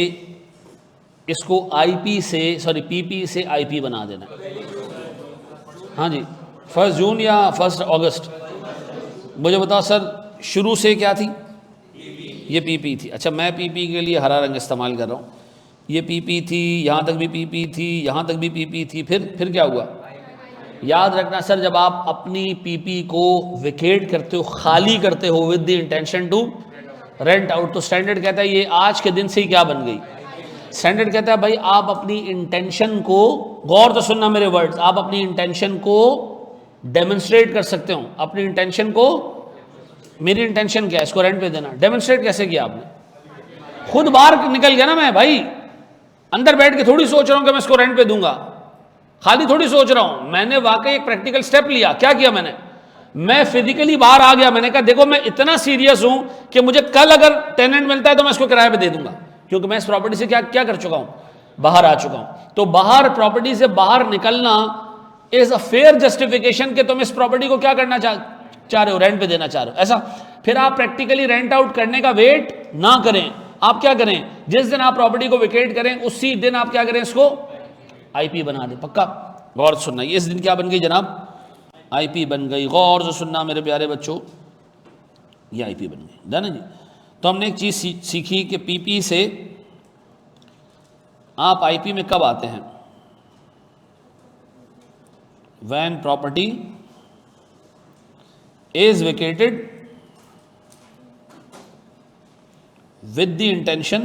इसको पीपी से आईपी बना देना? हाँ जी, 1 जून या 1 अगस्त? मुझे बताओ सर, शुरू से क्या थी? ये पीपी थी। अच्छा, मैं पीपी के लिए हरा रंग इस्तेमाल कर रहा हूँ। ये पीपी थी, यहाँ तक भी पीपी थी, यहाँ तक भी पीपी थी, फिर क्या हुआ? याद रखना सर, जब आप अपनी पीपी को वेकेट करते हो, खाली करते हो with the intention to rent out, तो स्टैंडर्ड कहता है ये आज के दिन से ही क्या बन गई? स्टैंडर्ड कहता है भाई आप अपनी इंटेंशन को, गौर तो सुनना मेरे वर्ड्स, आप अपनी इंटेंशन को डेमोन्स्ट्रेट कर सकते हो। अपनी इंटेंशन को, मेरी इंटेंशन क्या है? इसको रेंट पे देना। डेमोन्स्ट्रेट कैसे किया आपने? खुद बाहर निकल गया ना मैं भाई, अंदर बैठ के थोड़ी सोच रहा हूं कि मैं इसको रेंट पे दूंगा, खाली थोड़ी सोच रहा हूं। मैंने वाकई एक प्रैक्टिकल स्टेप लिया। क्या किया मैंने? मैं फिजिकली बाहर आ गया। मैंने कहा देखो मैं इतना सीरियस हूं कि मुझे कल अगर टेनेंट मिलता है तो मैं इसको किराए पे दे दूंगा, क्योंकि मैं इस प्रॉपर्टी से क्या क्या कर चुका हूं? बाहर आ चुका हूं। तो बाहर, प्रॉपर्टी से बाहर निकलना इज अ फेयर जस्टिफिकेशन कि तुम इस प्रॉपर्टी को क्या करना चाह रहे हो? रेंट पे देना चाह रहे हो। ऐसा फिर आप प्रैक्टिकली रेंट आउट करने का वेट ना करें। आप क्या करें? जिस दिन आप प्रॉपर्टी को वेकेट करें उसी दिन आप क्या करें? इसको आईपी बना दें। पक्का? गौर से सुनना, इस दिन क्या बन गई जनाब? आईपी बन गई। गौर से सुनना मेरे प्यारे बच्चों, ये आईपी बन गई। डन है जी। तो हमने एक चीज सीखी कि पीपी से आप आईपी में कब आते हैं? When property is vacated with the intention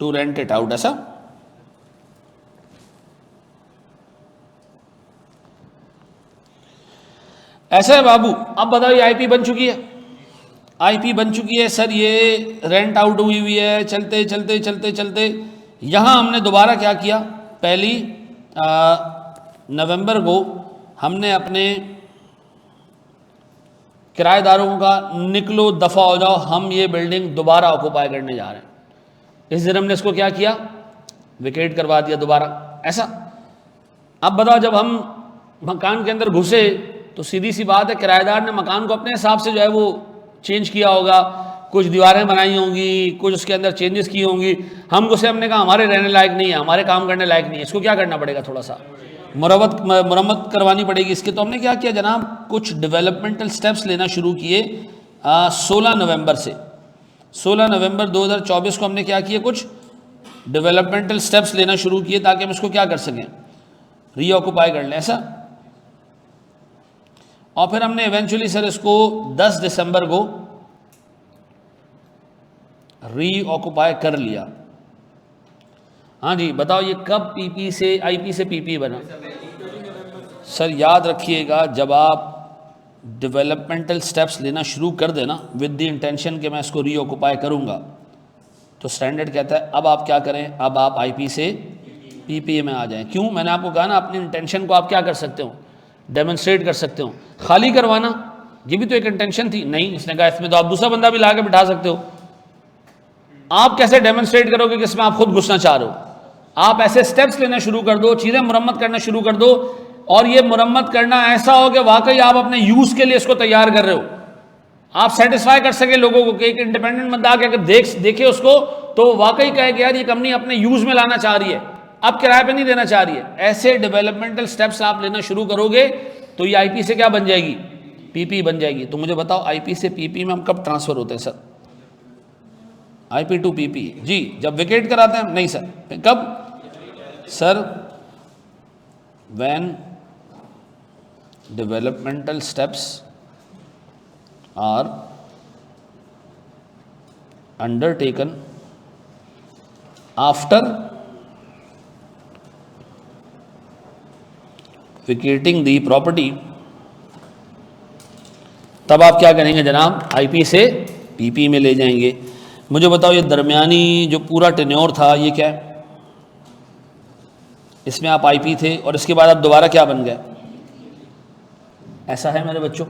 to rent it out, ऐसा। ऐसा है बाबू। अब बताओ ये आईपी बन चुकी है, आईपी बन चुकी है सर, ये रेंट आउट हुई हुई है, चलते चलते चलते चलते यहाँ हमने दोबारा क्या किया, पहली नवंबर को हमने अपने किराएदारों का निकलो दफ़ा हो जाओ, हम ये बिल्डिंग दोबारा ऑक्यूपाई करने जा रहे हैं। इस दिन हमने इसको क्या किया, विकेट करवा दिया दोबारा, ऐसा। अब बताओ जब हम मकान के अंदर घुसे तो सीधी सी बात है किराएदार ने मकान को अपने हिसाब से जो है वो चेंज किया होगा, कुछ दीवारें बनाई होंगी, कुछ उसके अंदर चेंजेस की होंगी। हम उसे हमने कहा हमारे रहने लायक नहीं है, हमारे काम करने लायक नहीं है, इसको क्या करना पड़ेगा, थोड़ा सा मुरम्मत करवानी पड़ेगी इसके। तो हमने क्या किया जनाब, कुछ डेवलपमेंटल स्टेप्स लेना शुरू किए 16 नवंबर से। 16 नवंबर 2024 को हमने क्या किया, कुछ डेवलपमेंटल स्टेप्स लेना शुरू किए ताकि हम इसको क्या कर सकें, रीऑक्यूपाई कर लें, ऐसा। और फिर हमने इवेंचुअली सर इसको 10 दिसंबर को रीऑक्यूपाई कर लिया। हाँ जी बताओ ये कब पीपी से आईपी से पीपी बना। सर याद रखिएगा जब आप डेवलपमेंटल स्टेप्स लेना शुरू कर देना विद द इंटेंशन कि मैं इसको रीऑक्यूपाई करूंगा, तो स्टैंडर्ड कहता है अब आप क्या करें, अब आप आईपी से पीपी में आ जाएं। क्यों, मैंने आपको कहा ना अपनी इंटेंशन को आप क्या कर सकते हो, डेमोन्स्ट्रेट कर सकते हो। खाली करवाना ये भी तो एक इंटेंशन थी, नहीं इसने कहा इसमें तो आप दूसरा बंदा भी ला के बिठा सकते हो। आप कैसे डेमोन्स्ट्रेट करोगे कि इसमें आप खुद घुसना चाह रहे हो। आप ऐसे स्टेप्स लेना शुरू कर दो, चीज़ें मुरम्मत करना शुरू कर दो, और ये मुरम्मत करना ऐसा हो कि वाकई आप अपने यूज़ के लिए इसको तैयार कर रहे हो, आप सेटिस्फाई कर सके लोगों को कि एक इंडिपेंडेंट बंदा आके अगर देखे उसको तो वाकई कहे कि यार ये कंपनी अपने यूज़ में लाना चाह रही है, अब किराए पे नहीं देना चाह रही है। ऐसे डेवलपमेंटल स्टेप्स आप लेना शुरू करोगे तो ये आईपी से क्या बन जाएगी, पीपी बन जाएगी। तो मुझे बताओ आईपी से पीपी में हम कब ट्रांसफ़र होते हैं सर, आईपी टू पीपी जी, जब विकेट कराते हैं, नहीं सर कब sir, when developmental steps are undertaken after vacating the property, तब आप क्या करेंगे जनाब, आईपी से पीपी में ले जाएंगे। मुझे बताओ ये दरमियानी जो पूरा टेन्योर था ये क्या है, इसमें आप आईपी थे और इसके बाद आप दोबारा क्या बन गए, ऐसा है मेरे बच्चों,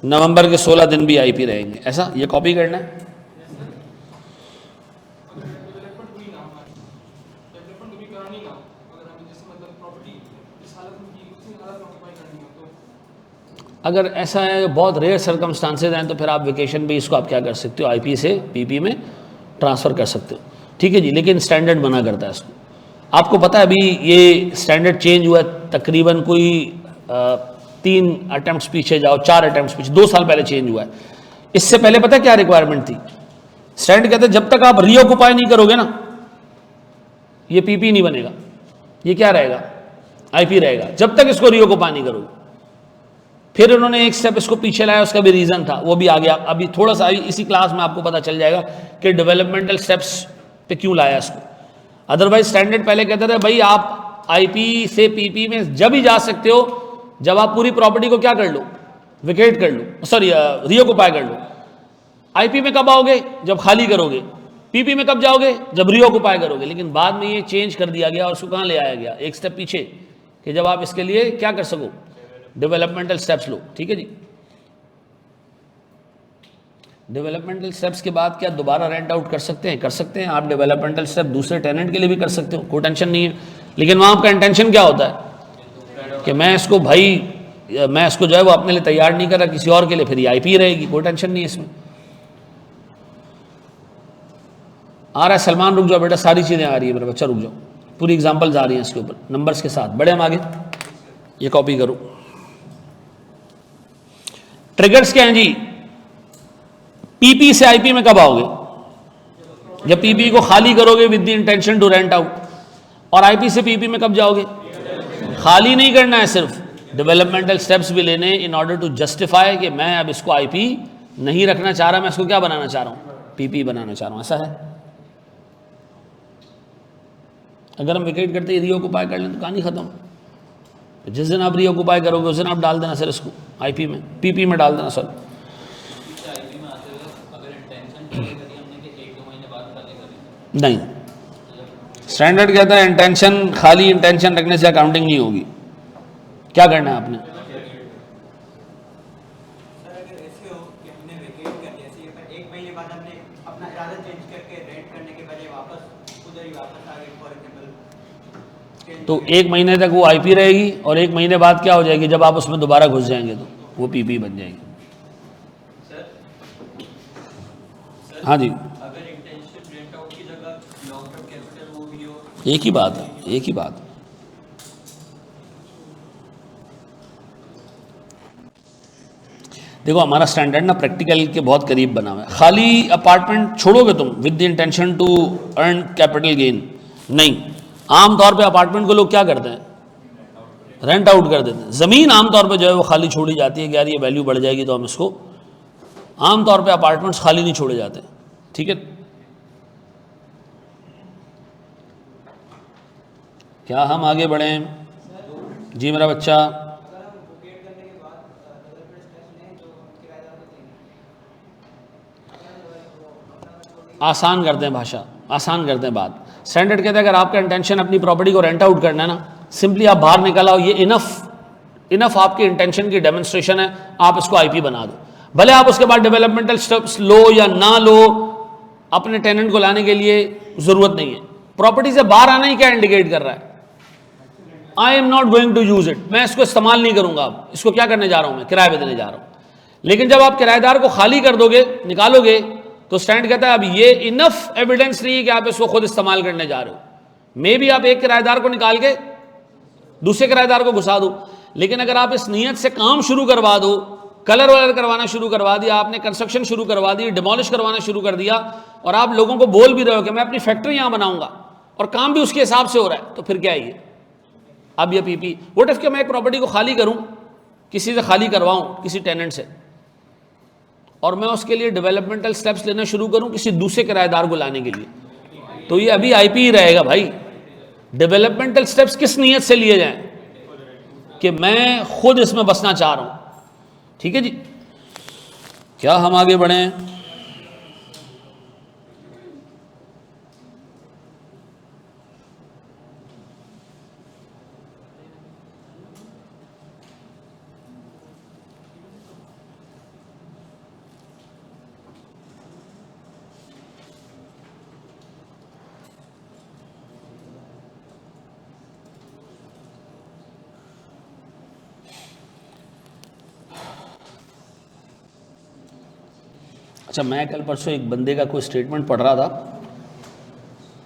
नवंबर के 16 दिन भी आईपी रहेंगे, ऐसा। ये कॉपी करना है। अगर ऐसा है बहुत रेयर सर्कमस्टांसेज हैं तो फिर आप वेकेशन भी इसको आप क्या कर सकते हो, आईपी से पीपी में ट्रांसफ़र कर सकते हो, ठीक है जी। लेकिन स्टैंडर्ड मना करता है इसको। आपको पता है अभी ये स्टैंडर्ड चेंज हुआ है तकरीबन कोई 3 अटैम्प्ट्स पीछे जाओ, 4 अटैम्प्ट्स पीछे, 2 साल पहले चेंज हुआ है। इससे पहले पता है क्या रिक्वायरमेंट थी, स्टैंडर्ड कहते हैं जब तक आप रीऑक्यूपाई नहीं करोगे ना ये पीपी नहीं बनेगा, ये क्या रहेगा, आईपी रहेगा, जब तक इसको रीऑक्यूपाई नहीं करोगे। फिर उन्होंने एक स्टेप इसको पीछे लाया, उसका भी रीज़न था, वो भी आ गया। अभी थोड़ा सा इसी क्लास में आपको पता चल जाएगा कि डेवलपमेंटल स्टेप्स पे क्यों लाया इसको। अदरवाइज स्टैंडर्ड पहले कहते थे भाई आप आईपी से पीपी में जब ही जा सकते हो जब आप पूरी प्रॉपर्टी को क्या कर लो, विकेट कर लो, सॉरी रीऑक्यूपाई कर लो। आईपी में कब आओगे, जब खाली करोगे। पीपी में कब जाओगे, जब रीऑक्यूपाई करोगे। लेकिन बाद में ये चेंज कर दिया गया और उसको कहाँ ले आया गया, एक स्टेप पीछे, कि जब आप इसके लिए क्या कर सको, डेवलपमेंटल स्टेप्स लो, ठीक है जी। डेवलपमेंटल स्टेप्स के बाद क्या दोबारा रेंट आउट कर सकते हैं, कर सकते हैं आप डेवलपमेंटल स्टेप दूसरे टेनेंट के लिए भी कर सकते हो, कोई टेंशन नहीं है। लेकिन वहाँ आपका इंटेंशन क्या होता है कि मैं इसको मैं इसको जो है वो अपने लिए तैयार नहीं कर रहा, किसी और के लिए, फिर ये आईपी रहेगी, कोई टेंशन नहीं है इसमें। आ रहा है सलमान, रुक जाओ बेटा, सारी चीज़ें आ रही है मेरा बच्चा, रुक जाओ, पूरी एग्जाम्पल्स आ रही हैं इसके ऊपर नंबर्स के साथ। बड़े हम आगे, ये कॉपी करो। ट्रिगर्स क्या हैं जी, पीपी से आईपी में कब आओगे, जब पीपी को खाली करोगे with the intention to rent out. और आईपी से पीपी में कब जाओगे, खाली नहीं करना है, सिर्फ डेवलपमेंटल स्टेप्स भी लेने इन ऑर्डर टू जस्टिफाई कि मैं अब इसको आईपी नहीं रखना चाह रहा, मैं इसको क्या बनाना चाह रहा हूँ, पीपी बनाना चाह रहा हूँ, ऐसा है। अगर हम वेकेट करते रीऑक्युपाई कर लें तो कहानी ख़त्म। तो जिस दिन आप रीऑक्युपाई करोगे उस दिन आप डाल देना सर इसको आईपी में, पीपी में डाल देना सर। आईपी में आते हुए अगर इंटेंशन क्लियर करी हमने कि 1-2 महीने बाद खाली करें, नहीं, स्टैंडर्ड कहता है इंटेंशन, खाली इंटेंशन रखने से अकाउंटिंग नहीं होगी। क्या करना है आपने? सर अगर ऐसे हो कि हमने वेकेट कर दिया, ऐसे पर 1 महीने बाद हमने अपना इरादा चेंज करके रेंट करने के बजाय वापस उधर ही वापस आ गए फॉर एग्जाम्पल, तो 1 महीने तक वो आईपी रहेगी और 1 महीने बाद क्या हो जाएगी, जब आप उसमें दोबारा घुस जाएंगे तो वो पीपी बन जाएगी। सर हाँ जी, अगर इंटेंशन रेंट आउट की जगह लॉन्ग टर्म कैपिटल वो भी हो, एक ही बात है, एक ही बात। देखो हमारा स्टैंडर्ड ना प्रैक्टिकल के बहुत करीब बना हुआ है। खाली अपार्टमेंट छोड़ोगे तुम with the intention to earn capital gain, नहीं। आमतौर पे अपार्टमेंट को लोग क्या करते हैं, रेंट आउट कर देते हैं। ज़मीन आमतौर पे जो है वो खाली छोड़ी जाती है कि यार ये वैल्यू बढ़ जाएगी तो हम इसको, आमतौर पे अपार्टमेंट्स खाली नहीं छोड़े जाते, ठीक है। क्या हम आगे बढ़ें? जी मेरा बच्चा। अगर हम वेकेट करने के बाद डेवलपमेंट स्टेप्स लें जो हम किराएदार को देंगे, आसान करते हैं भाषा, आसान करते हैं बात। स्टैंडर्ड कहते हैं अगर आपका इंटेंशन अपनी प्रॉपर्टी को रेंट आउट करना है ना, सिंपली आप बाहर निकल आओ, ये इनफ आपके इंटेंशन की डेमोन्स्ट्रेशन है, आप इसको आईपी बना दो। भले आप उसके बाद डेवलपमेंटल स्टेप्स लो या ना लो, अपने टेनेंट को लाने के लिए ज़रूरत नहीं है। प्रॉपर्टी से बाहर आना ही क्या इंडिकेट कर रहा है, I am not going to use it, मैं इसको इस्तेमाल नहीं करूंगा, अब इसको क्या करने जा रहा हूं, मैं किराए पे देने जा रहा हूं। लेकिन जब आप किराएदार को खाली कर दोगे, निकालोगे, तो स्टैंड कहता है अब ये इनफ एविडेंस नहीं है कि आप इसको खुद इस्तेमाल करने जा रहे हो। मे भी आप एक किराएदार को निकाल के दूसरे किराएदार को घुसा दो, लेकिन अगर आप इस नीयत से काम शुरू करवा दो, कलर वलर करवाना शुरू करवा दिया आपने, कंस्ट्रक्शन शुरू करवा दी, डिमोलिश करवाना शुरू कर दिया, और आप लोगों को बोल भी रहे हो कि मैं अपनी फैक्ट्री यहां बनाऊंगा और काम भी उसके हिसाब से हो रहा है, तो फिर क्या है ये? अब ये पीपी, व्हाट इफ कि मैं एक प्रॉपर्टी को खाली करूं, किसी से खाली करवाऊं, किसी टेनेंट से, और मैं उसके लिए डेवलपमेंटल स्टेप्स लेना शुरू करूं किसी दूसरे किराएदार को लाने के लिए, तो ये अभी आईपी ही रहेगा भाई। डेवलपमेंटल स्टेप्स किस नीयत से लिए जाएं कि मैं खुद इसमें बसना चाह रहा हूं, ठीक है जी। क्या हम आगे बढ़ें? अच्छा, मैं कल परसों एक बंदे का कोई स्टेटमेंट पढ़ रहा था,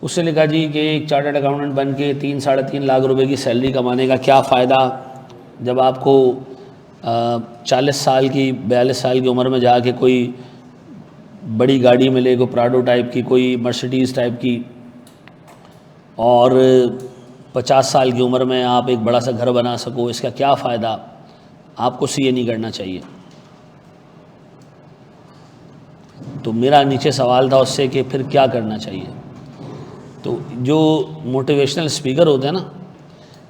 उससे लिखा जी कि एक चार्टर्ड अकाउंटेंट बन के 3-3.5 लाख रुपए की सैलरी कमाने का क्या फ़ायदा, जब आपको 40 साल की 42 साल की उम्र में जाके कोई बड़ी गाड़ी मिले, कोई प्राडो टाइप की, कोई मर्सिडीज़ टाइप की, और 50 साल की उम्र में आप एक बड़ा सा घर बना सको, इसका क्या फ़ायदा? आपको सीए नहीं करना चाहिए। तो मेरा नीचे सवाल था उससे कि फिर क्या करना चाहिए। तो जो मोटिवेशनल स्पीकर होते हैं ना,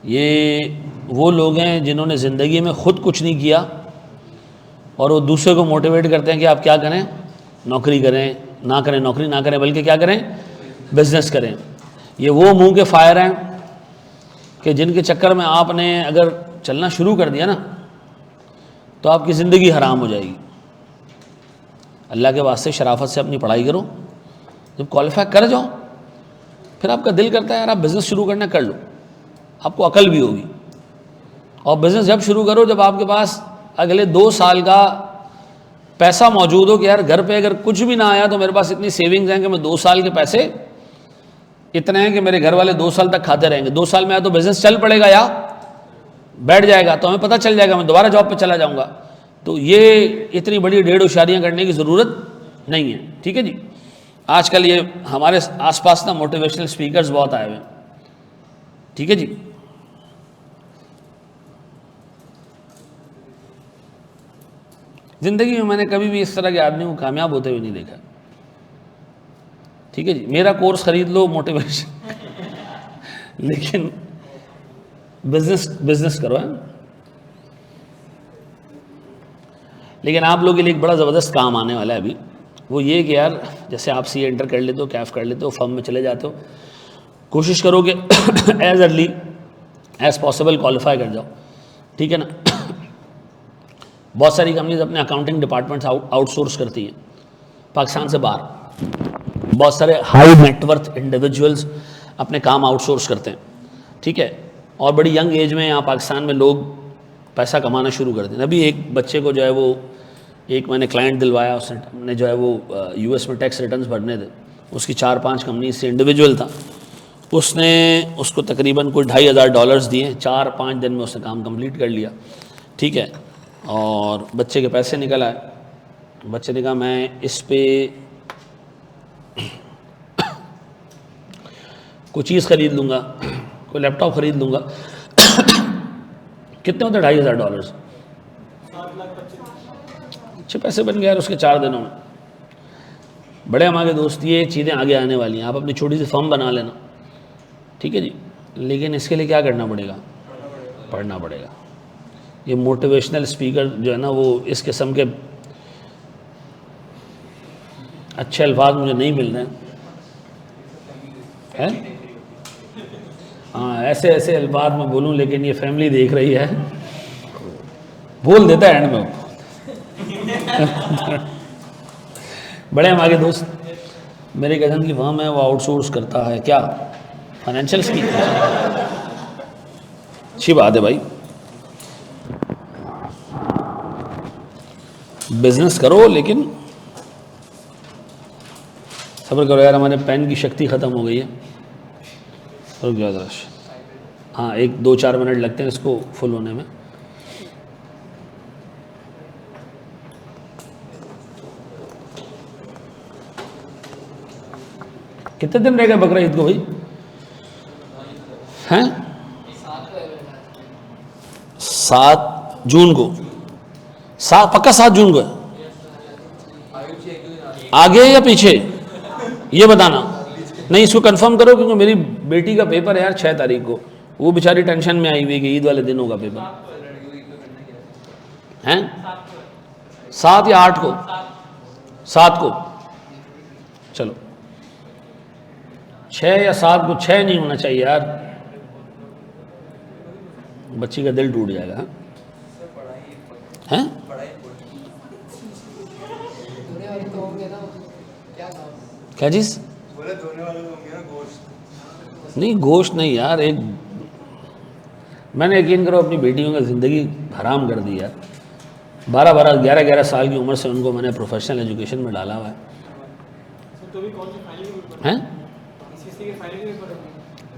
ये वो लोग हैं जिन्होंने ज़िंदगी में ख़ुद कुछ नहीं किया और वो दूसरे को मोटिवेट करते हैं कि आप क्या करें, नौकरी करें, ना करें नौकरी ना करें, बल्कि क्या करें, बिज़नेस करें। ये वो मुंह के फायर हैं कि जिनके चक्कर में आपने अगर चलना शुरू कर दिया ना, तो आपकी ज़िंदगी हराम हो जाएगी। अल्लाह के वास्ते शराफत से अपनी पढ़ाई करो, जब क्वालिफाई कर जाओ, फिर आपका दिल करता है यार आप बिज़नेस शुरू करना, कर लो, आपको अकल भी होगी। और बिज़नेस जब शुरू करो जब आपके पास अगले 2 साल का पैसा मौजूद हो कि यार घर पे अगर कुछ भी ना आया तो मेरे पास इतनी सेविंग्स हैं कि मैं 2 साल के पैसे इतने हैं कि मेरे घर वाले 2 साल तक खाते रहेंगे। 2 साल में या तो बिज़नेस चल पड़ेगा या बैठ जाएगा, तो हमें पता चल जाएगा, मैं दोबारा जॉब पे चला जाऊँगा। तो ये इतनी बड़ी ढेर होशियारियाँ करने की ज़रूरत नहीं है, ठीक है जी। आजकल ये हमारे आसपास ना मोटिवेशनल स्पीकर्स बहुत आए हुए हैं, ठीक है जी। ज़िंदगी में मैंने कभी भी इस तरह के आदमी को कामयाब होते हुए नहीं देखा, ठीक है जी। मेरा कोर्स ख़रीद लो मोटिवेशन लेकिन बिजनेस करो है। लेकिन आप लोगों के लिए एक बड़ा ज़बरदस्त काम आने वाला है अभी, वो ये कि यार जैसे आप सी एंटर कर लेते हो, कैफ कर लेते हो, फर्म में चले जाते हो, कोशिश करो कि as early as possible qualify कर जाओ, ठीक है ना। बहुत सारी कंपनीज अपने अकाउंटिंग डिपार्टमेंट्स आउटसोर्स करती हैं पाकिस्तान से बाहर। बहुत सारे हाई नेटवर्थ इंडिविजुअल्स अपने काम आउटसोर्स करते हैं, ठीक है। और बड़ी यंग एज में यहाँ पाकिस्तान में लोग पैसा कमाना शुरू कर दें। अभी एक बच्चे को जो है वो एक मैंने क्लाइंट दिलवाया, उसने जो है वो यूएस में टैक्स रिटर्न्स भरने थे, उसकी 4-5 कंपनी से इंडिविजुअल था, उसने उसको तकरीबन कोई $2,500 दिए, 4-5 दिन में उसने काम कंप्लीट कर लिया, ठीक है। और बच्चे के पैसे निकल आए। बच्चे ने कहा मैं इस पे कोई चीज़ ख़रीद लूँगा, कोई लैपटॉप ख़रीद लूँगा। कितने होते $2,500? अच्छे पैसे बन गए यार उसके 4 दिनों में। बड़े हमारे दोस्त, ये चीज़ें आगे आने वाली हैं। आप अपनी छोटी सी फर्म बना लेना, ठीक है जी, लेकिन इसके लिए क्या करना पड़ेगा? पढ़ना पड़ेगा। ये मोटिवेशनल स्पीकर जो है ना, वो इस किस्म के अच्छे अल्फाज मुझे नहीं मिल रहे हैं। हाँ, ऐसे ऐसे अल्फाज मैं बोलूँ, लेकिन ये फैमिली देख रही है, बोल देता है एंड में। बड़े हमारे दोस्त, मेरे कज़न की फर्म है, वो आउटसोर्स करता है क्या, फाइनेंशियल्स की। अच्छी बात है भाई, बिजनेस करो, लेकिन सब्र करो यार। हमारे पेन की शक्ति ख़त्म हो गई है, रुक जाओ जरा। हाँ, 1-2-4 मिनट लगते हैं इसको फुल होने में। कितने दिन रह गए बकरा ईद को भाई? हैं? 7 जून को। पक्का 7 जून को है? आगे या पीछे ये बताना। नहीं, इसको कंफर्म करो, क्योंकि मेरी बेटी का पेपर है यार 6 तारीख को। वो बेचारी टेंशन में आई हुई है कि ईद वाले दिन होगा पेपर। हैं? 7 या 8 को? 7 को। चलो, 6 या 7 को। 6 नहीं होना चाहिए यार, बच्ची का दिल टूट जाएगा। हैं? क्या चीज़? नहीं, गोश्त नहीं यार। एक मैंने यकीन करो अपनी बेटियों की ज़िंदगी हराम कर दी यार। 12-12, 11-11 साल की उम्र से उनको मैंने प्रोफेशनल एजुकेशन में डाला हुआ है। हैं?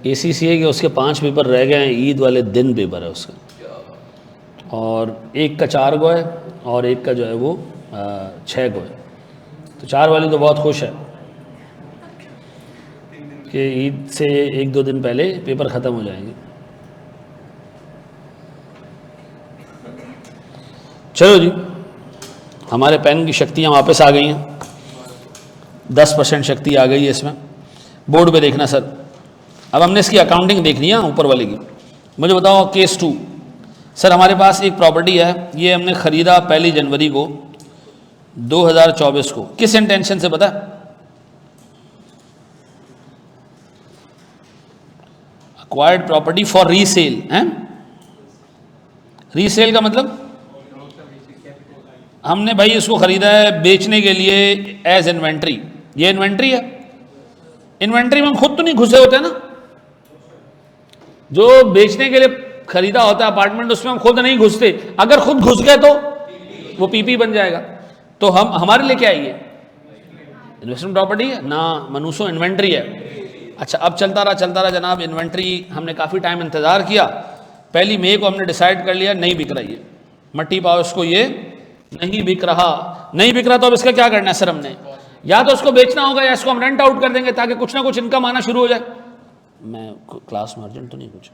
ACCA के उसके 5 पेपर रह गए हैं, ईद वाले दिन पेपर है उसका। और एक का 4 को है और एक का जो है वो 6 को है। तो 4 वाली तो बहुत खुश है कि ईद से 1-2 दिन पहले पेपर ख़त्म हो जाएंगे। चलो जी, हमारे पेन की शक्तियाँ वापस आ गई हैं। 10% शक्ति आ गई है इसमें। बोर्ड पे देखना सर। अब हमने इसकी अकाउंटिंग देखनी है ऊपर वाले की। मुझे बताओ केस 2। सर हमारे पास एक प्रॉपर्टी है, ये हमने ख़रीदा 1 जनवरी को 2024 को। किस इंटेंशन से पता है? Acquired property for resale. हैं? रीसेल का मतलब हमने भाई इसको ख़रीदा है बेचने के लिए एज इन्वेंट्री। ये इन्वेंट्री है। इन्वेंट्री में हम खुद तो नहीं घुसे होते ना, जो बेचने के लिए ख़रीदा होता है अपार्टमेंट, उसमें हम खुद नहीं घुसते। अगर खुद घुस गए तो वो पीपी बन जाएगा। तो हम हमारे लिए क्या है? ये इन्वेस्टमेंट प्रॉपर्टी है ना, मनूसो इन्वेंट्री है। अच्छा, अब चलता रहा जनाब। इन्वेंट्री हमने काफ़ी टाइम इंतज़ार किया। 1 मई को हमने डिसाइड कर लिया नहीं बिक रही है, मट्टी पाओ इसको, ये नहीं बिक रहा। नहीं बिक रहा तो अब इसका क्या करना है सर? हमने या तो इसको बेचना होगा या इसको हम रेंट आउट कर देंगे ताकि कुछ ना कुछ इनकम आना शुरू हो जाए। मैं क्लास में अर्जेंट तो नहीं कुछ,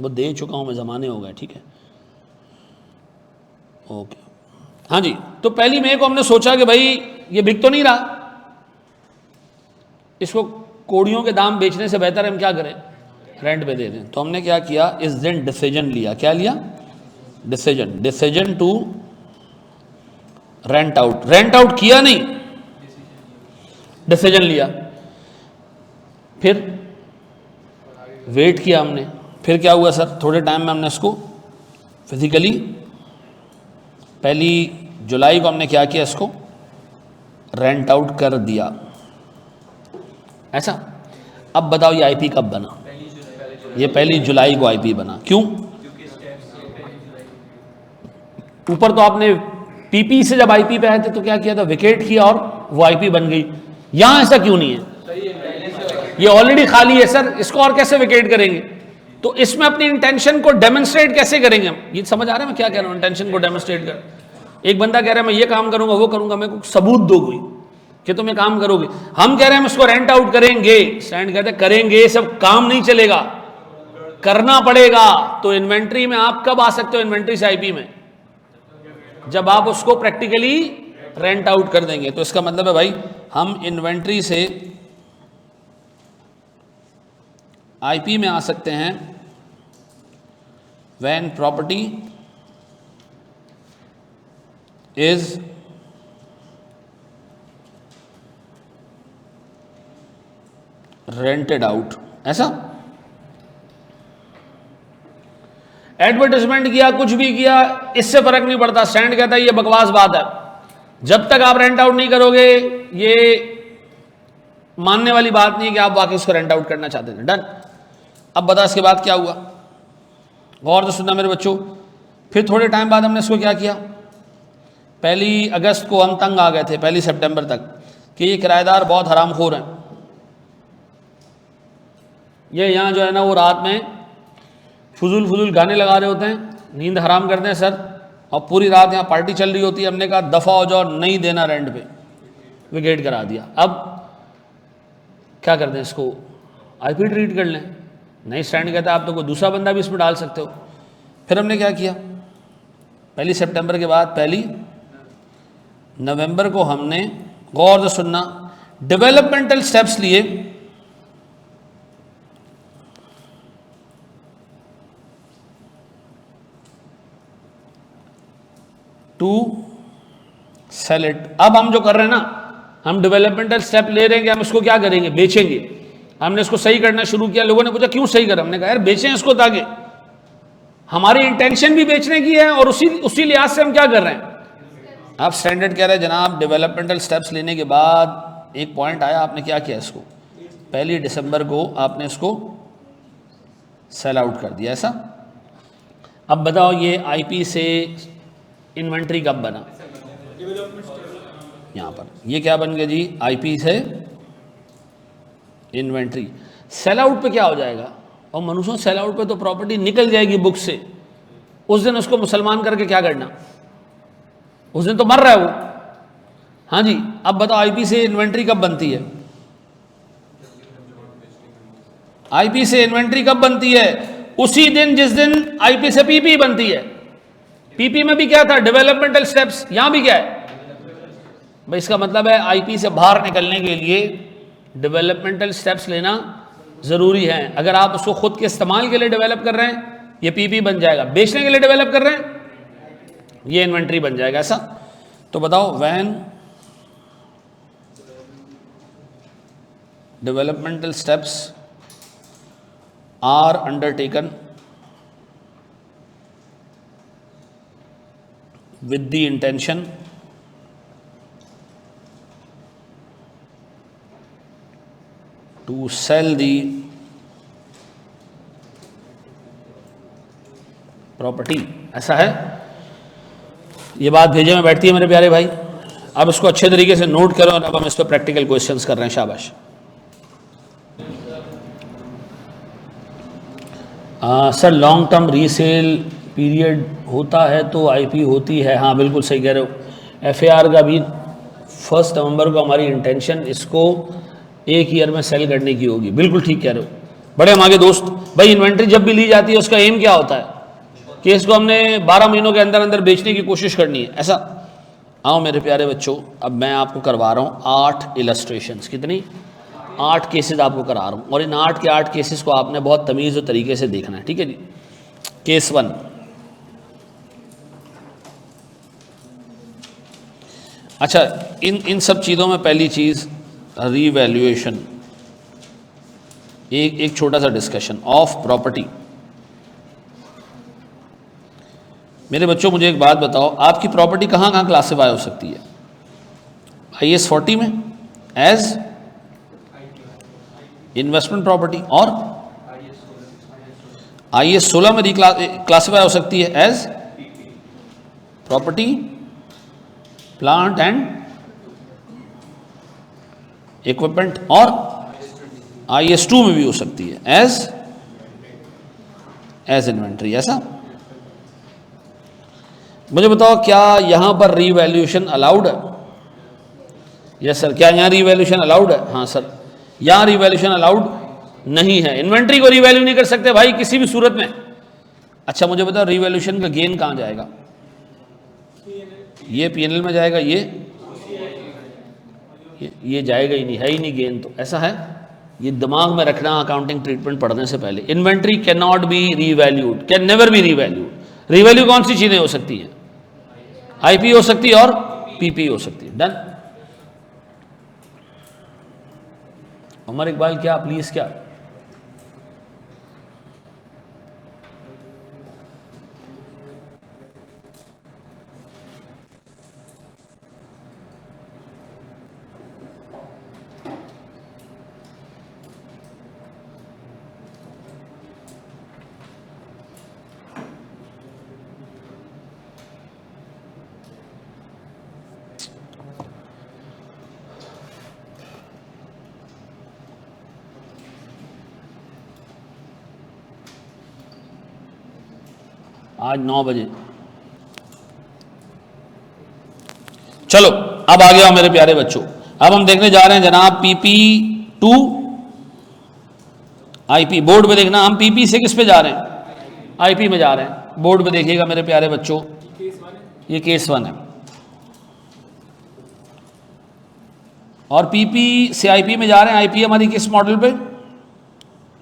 वो दे चुका हूँ मैं, ज़माने हो गए, ठीक है ओके। हाँ जी, तो 1 मई को हमने सोचा कि भाई ये बिक तो नहीं रहा, इसको कोड़ियों के दाम बेचने से बेहतर हम क्या करें, रेंट पे दे दें। तो हमने क्या किया, इस दिन डिसीजन लिया। क्या लिया? Decision to rent out. Rent out किया नहीं, डिसीजन लिया। फिर वेट किया हमने। फिर क्या हुआ सर, थोड़े टाइम में हमने इसको फिजिकली 1 जुलाई को हमने क्या किया, इसको रेंट आउट कर दिया। ऐसा। अब बताओ ये आईपी कब बना? ये 1 जुलाई को आईपी बना। क्यों? ऊपर तो आपने पीपी से जब आईपी पे आए थे तो क्या किया था, विकेट किया और वो आईपी बन गई। यहां ऐसा क्यों नहीं है? ये ऑलरेडी खाली है सर, इसको और कैसे विकेट करेंगे? तो इसमें अपनी इंटेंशन को डेमोन्स्ट्रेट कैसे करेंगे हम? ये समझ आ रहा है मैं क्या कह रहा हूं? इंटेंशन को डेमोन्स्ट्रेट कर, एक बंदा कह रहा है मैं ये काम करूंगा, वो करूंगा, मेरे को सबूत दो कोई कि तुम ये काम करोगे। हम कह रहे हैं हम इसको रेंट आउट करेंगे, स्टैंड कहते हैं करेंगे, सब काम नहीं चलेगा, करना पड़ेगा। तो इन्वेंट्री में आप कब आ सकते हो? इन्वेंट्री से आईपी में, जब आप उसको प्रैक्टिकली रेंट आउट कर देंगे। तो इसका मतलब है भाई हम इन्वेंट्री से आईपी में आ सकते हैं when property is rented out. ऐसा एडवर्टाइजमेंट किया, कुछ भी किया, इससे फर्क नहीं पड़ता। स्टैंड कहता है ये बकवास बात है, जब तक आप रेंट आउट नहीं करोगे ये मानने वाली बात नहीं है कि आप वाकई इसको रेंट आउट करना चाहते थे। डन। अब बता इसके बाद क्या हुआ, गौर से सुनना मेरे बच्चों। फिर थोड़े टाइम बाद हमने इसको क्या किया, 1 अगस्त को हम तंग आ गए थे, 1 सितंबर तक, कि ये किराएदार बहुत हरामखोर हैं। ये यहाँ जो है ना वो रात में फजूल गाने लगा रहे होते हैं, नींद हराम करते हैं सर, और पूरी रात यहाँ पार्टी चल रही होती है। हमने कहा दफ़ा हो जाओ, नहीं देना रेंट पे, विकेट करा दिया। अब क्या करते हैं, इसको आईपी ट्रीट कर लें। नहीं, स्टैंड कहता है आप तो कोई दूसरा बंदा भी इसमें डाल सकते हो। फिर हमने क्या किया, 1 सितंबर के बाद 1 नवंबर को हमने, गौर से सुनना, डेवलपमेंटल स्टेप्स लिए टू सेल इट। अब हम जो कर रहे हैं ना, हम डेवलपमेंटल स्टेप ले रहे हैं कि हम इसको क्या करेंगे, बेचेंगे। हमने इसको सही करना शुरू किया। लोगों ने पूछा क्यों सही कर? हमने कहा यार बेचें इसको, ताकि हमारी इंटेंशन भी बेचने की है और उसी लिहाज से हम क्या कर रहे हैं। आप स्टैंडर्ड कह रहे हैं जनाब डेवलपमेंटल स्टेप्स लेने के बाद एक पॉइंट आया, आपने क्या किया, इसको 1 दिसंबर को आपने इसको सेल आउट कर दिया। ऐसा। अब बताओ ये आईपी से इन्वेंट्री कब बना? यहां पर ये क्या बन गया जी, आईपी से इन्वेंट्री। सेल आउट पे क्या हो जाएगा, और मनुष्यों सेल आउट पे तो प्रॉपर्टी निकल जाएगी बुक से, उस दिन उसको मुसलमान करके क्या करना, उस दिन तो मर रहा है वो। हाँ जी। अब बताओ आईपी से इन्वेंट्री कब बनती है? आईपी से इन्वेंट्री कब बनती है? उसी दिन जिस दिन आईपी से पीपी बनती है। पीपी में भी क्या था, डेवलपमेंटल स्टेप्स। यहां भी क्या है भाई, इसका मतलब है आईपी से बाहर निकलने के लिए डेवलपमेंटल स्टेप्स लेना जरूरी है। अगर आप उसको खुद के इस्तेमाल के लिए डेवलप कर रहे हैं, ये पीपी बन जाएगा। बेचने के लिए डेवलप कर रहे हैं, ये इन्वेंट्री बन जाएगा। ऐसा। तो बताओ when developmental steps are undertaken with the intention to sell the property। ऐसा है, ये बात भेजे में बैठती है मेरे प्यारे भाई। अब इसको अच्छे तरीके से नोट करो और अब हम इस पर प्रैक्टिकल क्वेश्चंस कर रहे हैं। शाबाश। Sir long term resale period होता है तो आईपी होती है। हाँ बिल्कुल सही कह रहे हो। एफएआर का भी 1 नवंबर को हमारी इंटेंशन इसको 1 ईयर में सेल करने की होगी। बिल्कुल ठीक कह रहे हो। बड़े हम आगे दोस्त। भाई इन्वेंट्री जब भी ली जाती है उसका एम क्या होता है कि इसको हमने 12 महीनों के अंदर अंदर बेचने की कोशिश करनी है। ऐसा। आओ मेरे प्यारे बच्चों, अब मैं आपको करवा रहा हूँ 8 इलस्ट्रेशंस। कितनी? 8 केसेस आपको करा रहा हूँ और इन 8 के 8 केसेस को आपने बहुत तमीज़ और तरीके से देखना है, ठीक है जी। केस 1, अच्छा इन सब चीज़ों में पहली चीज़ रीवैल्यूएशन, एक छोटा सा डिस्कशन ऑफ प्रॉपर्टी। मेरे बच्चों मुझे एक बात बताओ, आपकी प्रॉपर्टी कहाँ कहाँ क्लासिफाई हो सकती है? IAS 40 में एज इन्वेस्टमेंट प्रॉपर्टी और IAS 16 में क्लासिफाई हो सकती है as property plant and equipment और IAS 2 में भी हो सकती है एज इन्वेंट्री। ऐसा मुझे बताओ क्या यहां पर रीवैल्यूएशन अलाउड है? यस सर, क्या यहां रीवैल्यूएशन अलाउड है? हाँ सर, यहां रीवैल्यूएशन अलाउड नहीं है। इन्वेंट्री को रीवैल्यू नहीं कर सकते भाई किसी भी सूरत में। अच्छा मुझे बताओ रीवैल्यूएशन का गेन कहां जाएगा? ये P&L में जाएगा, ये जाएगा ही नहीं, है ही नहीं गेन। तो ऐसा है, ये दिमाग में रखना अकाउंटिंग ट्रीटमेंट पढ़ने से पहले। Inventory can not B revalued, can never be revalued. Revalue कौन सी चीजें हो सकती हैं? IP हो सकती है और PP हो सकती है। डन। उमर इकबाल क्या प्लीज क्या? आज 9 बजे। चलो अब आ गया मेरे प्यारे बच्चों, अब हम देखने जा रहे हैं जनाब PP2 IP। बोर्ड पे देखना, हम PP से किस पे जा रहे हैं? IP में जा रहे हैं। बोर्ड पे देखिएगा मेरे प्यारे बच्चों, ये केस 1 है और PP से IP में जा रहे हैं। IP हमारी किस मॉडल पे?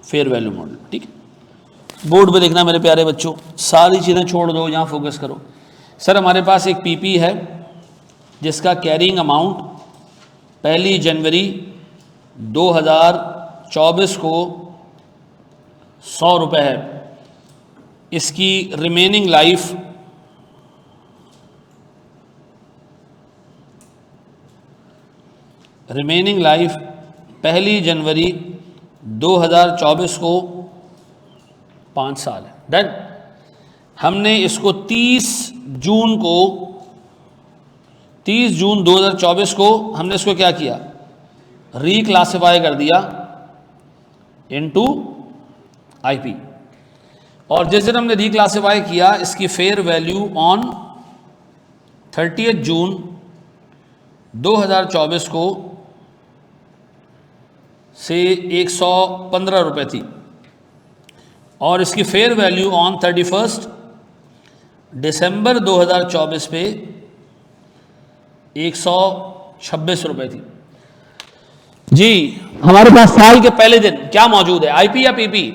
Fair value model. ठीक है, बोर्ड पे देखना मेरे प्यारे बच्चों, सारी चीज़ें छोड़ दो, यहाँ फोकस करो। सर हमारे पास एक PP है जिसका कैरिंग अमाउंट 1 जनवरी 2024 को 100 रुपये है। इसकी रिमेनिंग लाइफ रिमेनिंग लाइफ 1 जनवरी 2024 को 5 साल है। डन। हमने इसको 30 जून 2024 को हमने इसको क्या किया? रीक्लासिफाई कर दिया इनटू IP। और जिस दिन हमने रीक्लासिफाई किया, इसकी फेयर वैल्यू ऑन 30 जून 2024 को से 115 रुपये थी और इसकी फेयर वैल्यू ऑन 31 दिसंबर 2024 पे 126 रुपये थी। जी हमारे पास साल के पहले दिन क्या मौजूद है? IP या PP?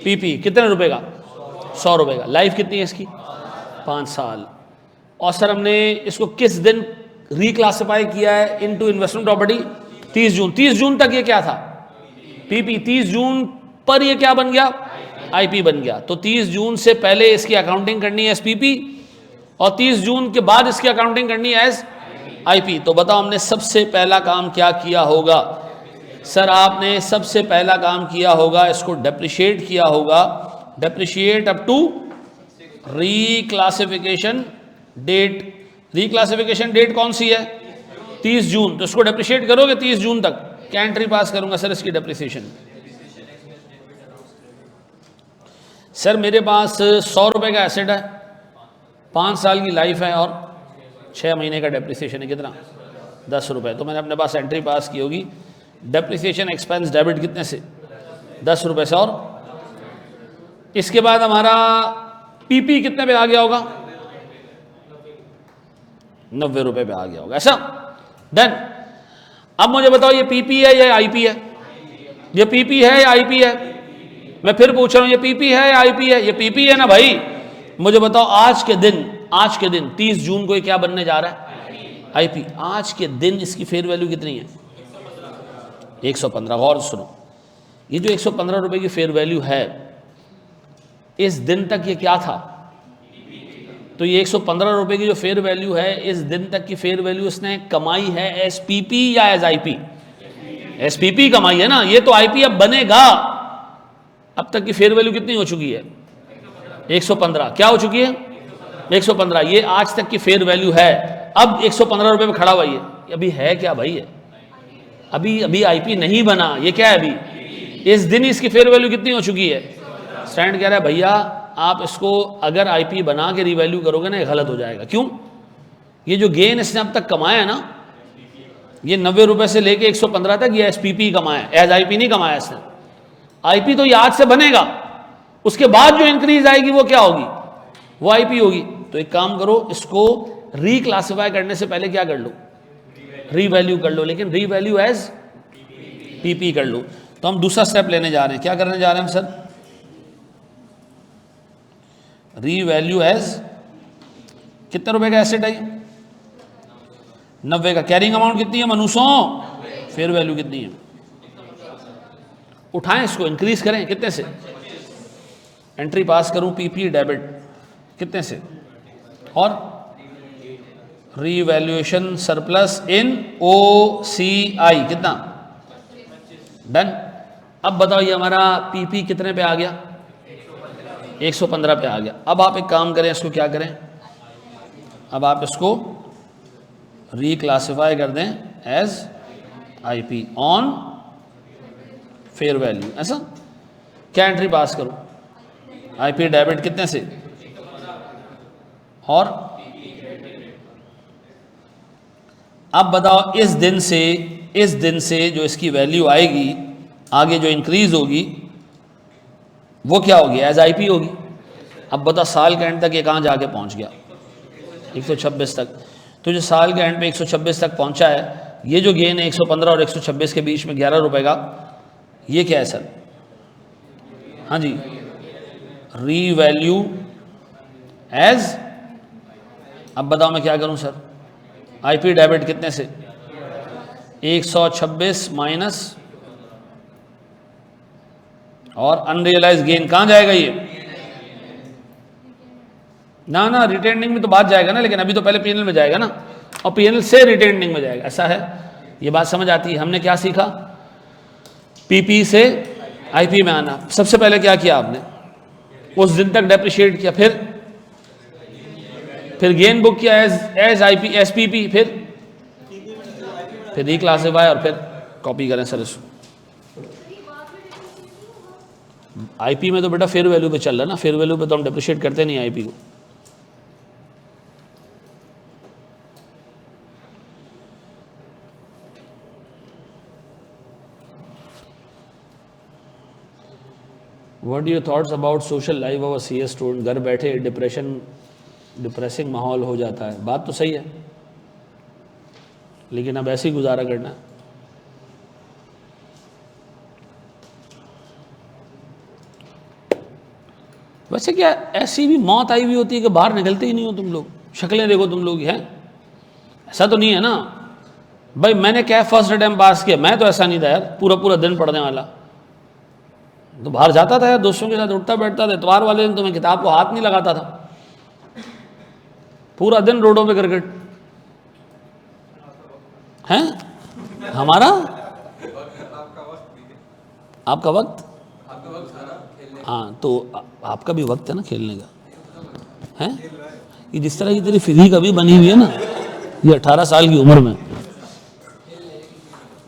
PP। कितने रुपए का? 100 रुपये का। लाइफ कितनी है इसकी? 5 साल। और सर हमने इसको किस दिन रिक्लासिफाई किया है इनटू इन्वेस्टमेंट प्रॉपर्टी? 30 जून। 30 जून तक ये क्या था? PP। 30 जून पर ये क्या बन गया? IP बन गया। तो 30 जून से पहले इसकी अकाउंटिंग करनी है एज PP और 30 जून के बाद इसकी अकाउंटिंग करनी है एज IP। तो बताओ हमने सबसे पहला काम क्या किया होगा? सर आपने सबसे पहला काम किया होगा, इसको डेप्रिशिएट किया होगा। Depreciate up to reclassification date. Reclassification date कौन सी है? 30 जून। तो इसको डेप्रिशिएट करोगे 30 जून तक। क्या एंट्री पास करूंगा सर इसकी डेप्रिसिएशन? सर मेरे पास 100 रुपये का एसेट है, 5 साल की लाइफ है और 6 महीने का डेप्रिसिएशन है। कितना? 10 रुपये। तो मैंने अपने पास एंट्री पास की होगी, डेप्रिसिएशन एक्सपेंस डेबिट कितने से? 10 रुपये से। और इसके बाद हमारा PP कितने पे आ गया होगा? 90 रुपये पे आ गया होगा। ऐसा? डन। अब मुझे बताओ ये PP है या IP है? ये पीपी है या आईपी है? मैं फिर पूछ रहा हूं, ये पीपी है या आईपी है? ये पीपी है ना भाई। मुझे बताओ आज के दिन 30 जून को ये क्या बनने जा रहा है? आईपी। आज के दिन इसकी फेयर वैल्यू कितनी है? 115। गौर से सुनो, ये जो 115 रुपए की फेयर वैल्यू है, इस दिन तक ये क्या था? तो ये 115 रुपए की जो फेयर वैल्यू है, इस दिन तक की फेयर वैल्यू इसने कमाई है एस पीपी या एज आईपी? एस पीपी कमाई है ना, ये तो आईपी अब बनेगा। अब तक की फेयर वैल्यू कितनी हो चुकी है? 115। क्या हो चुकी है? 115। ये आज तक की फेयर वैल्यू है। अब 115 रुपए में खड़ा हुआ ये अभी है क्या भाई? है अभी आईपी नहीं बना। ये क्या है? अभी इस दिन इसकी फेयर वैल्यू कितनी हो चुकी है? स्टैंड कह रहा है भैया आप इसको अगर आईपी बना के रीवैल्यू करोगे ना, ये गलत हो जाएगा। क्यों? ये जो गेन इसने अब तक कमाया है ना, ये 90 रुपए से लेके 115 तक ये एसपीपी कमाया, एज आईपी नहीं कमाया इसने। आईपी तो ये आज से बनेगा, उसके बाद जो इंक्रीज आएगी वो क्या होगी? वो आईपी होगी। तो एक काम करो, इसको रीक्लासिफाई करने से पहले क्या कर लो? रीवैल्यू कर लो, लेकिन रीवैल्यू एज पीपी कर लो। तो हम दूसरा स्टेप लेने जा रहे हैं। क्या करने जा रहे हैं हम सर? रीवैल्यू एज कितने रुपए का एसेट है? 90 का। कैरिंग अमाउंट कितनी है मनुष्यों? फेयर वैल्यू कितनी है? उठाएं इसको, इंक्रीज करें। कितने से? एंट्री पास करूं पीपी डेबिट कितने से? और रीवैल्यूएशन सरप्लस इन ओसीआई कितना? डन। अब बताओ ये हमारा पीपी कितने पे आ गया? 115 पे आ गया। अब आप एक काम करें, इसको क्या करें? अब आप इसको रीक्लासिफाई कर दें as IP on fair value. ऐसा क्या एंट्री पास करूं? आईपी डेबिट कितने से? और अब बताओ इस दिन से जो इसकी वैल्यू आएगी, आगे जो इंक्रीज होगी वो क्या होगी? एज आईपी होगी। अब बता साल के एंड तक ये कहाँ जाके पहुंच गया? 126 तक। तो जो साल के एंड पे 126 तक पहुंचा है, ये जो गेन है 115 और 126 के बीच में 11 रुपए का, ये क्या है सर? हाँ जी, रीवैल्यू एज। अब बताओ मैं क्या करूं सर? आईपी डेबिट कितने से? 126 माइनस, और अनरियलाइज गेन कहां जाएगा ये? ना रिटेनिंग में तो बाद जाएगा ना, लेकिन अभी तो पहले पीएनएल में जाएगा ना, और पीएनएल से रिटेनिंग में जाएगा। ऐसा है, ये बात समझ आती है। हमने क्या सीखा? पीपी से आईपी में आना। सबसे पहले क्या किया आपने? उस दिन तक डेप्रिशिएट किया, फिर गेन बुक किया एज आईपी एसपीपी, फिर रीक्लासिफाई और फिर कॉपी करें सर इसको। आईपी में तो बेटा फेयर वैल्यू पे चल रहा है ना, फेयर वैल्यू पे तो हम डेप्रिशिएट करते नहीं आईपी को। What your thoughts about social life of a CS student? घर बैठे डिप्रेसिंग माहौल हो जाता है। बात तो सही है, लेकिन अब ऐसे ही गुजारा करना है। वैसे क्या ऐसी भी मौत आई हुई होती है कि बाहर निकलते ही नहीं हो तुम लोग? शक्लें देखो तुम लोग हैं, ऐसा तो नहीं है ना भाई? मैंने क्या फर्स्ट अटेम्प्ट पास किया? मैं तो ऐसा नहीं था यार, पूरा दिन पढ़ने वाला। तो बाहर जाता था यार, दोस्तों के साथ उठता बैठता था। इतवार वाले दिन तो मैं किताब को हाथ नहीं लगाता था, पूरा दिन रोडों पे क्रिकेट हैं हमारा। आपका वक्त, हाँ तो आपका भी वक्त है ना खेलने का, है? ये जिस तरह की तेरी फिजिक अभी बनी हुई है ना, ये 18 साल की उम्र में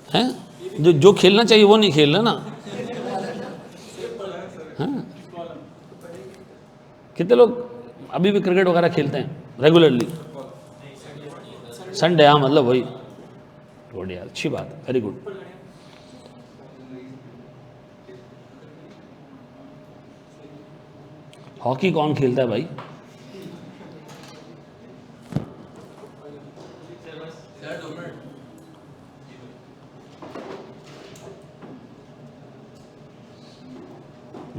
है, जो खेलना चाहिए वो नहीं खेल रहा ना। हाँ, कितने लोग अभी भी क्रिकेट वगैरह खेलते हैं रेगुलरली? संडे, हाँ मतलब वही। गुड यार, अच्छी बात है, वेरी गुड। हॉकी कौन खेलता है भाई?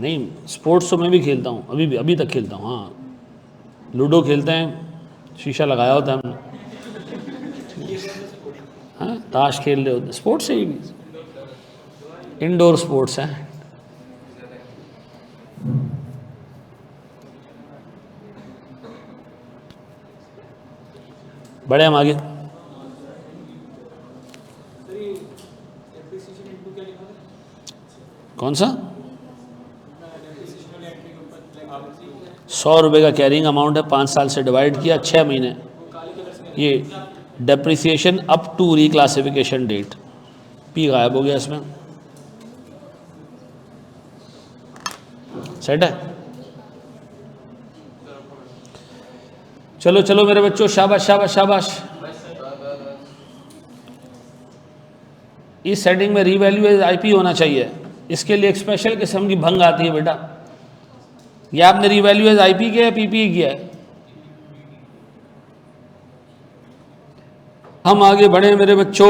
नहीं, स्पोर्ट्स तो मैं भी खेलता हूँ, अभी तक खेलता हूँ। हाँ, लूडो खेलते हैं, शीशा लगाया होता है हमने। हाँ, ताश खेल रहे होते हैं, स्पोर्ट्स है ये भी, इंडोर स्पोर्ट्स हैं। बढ़े हम आगे। कौन सा? 100 रुपये का कैरिंग अमाउंट है, 5 साल से डिवाइड किया, 6 महीने। ये depreciation up to reclassification date, P गायब हो गया इसमें। सेट है? चलो चलो मेरे बच्चों, शाबाश शाबाश शाबाश। इस सेटिंग में रीवैल्यू एज आईपी होना चाहिए। इसके लिए एक स्पेशल किस्म की भंग आती है बेटा। ये आपने रीवैल्यू एज आईपी किया है, पीपी किया है। हम आगे बढ़े मेरे बच्चों।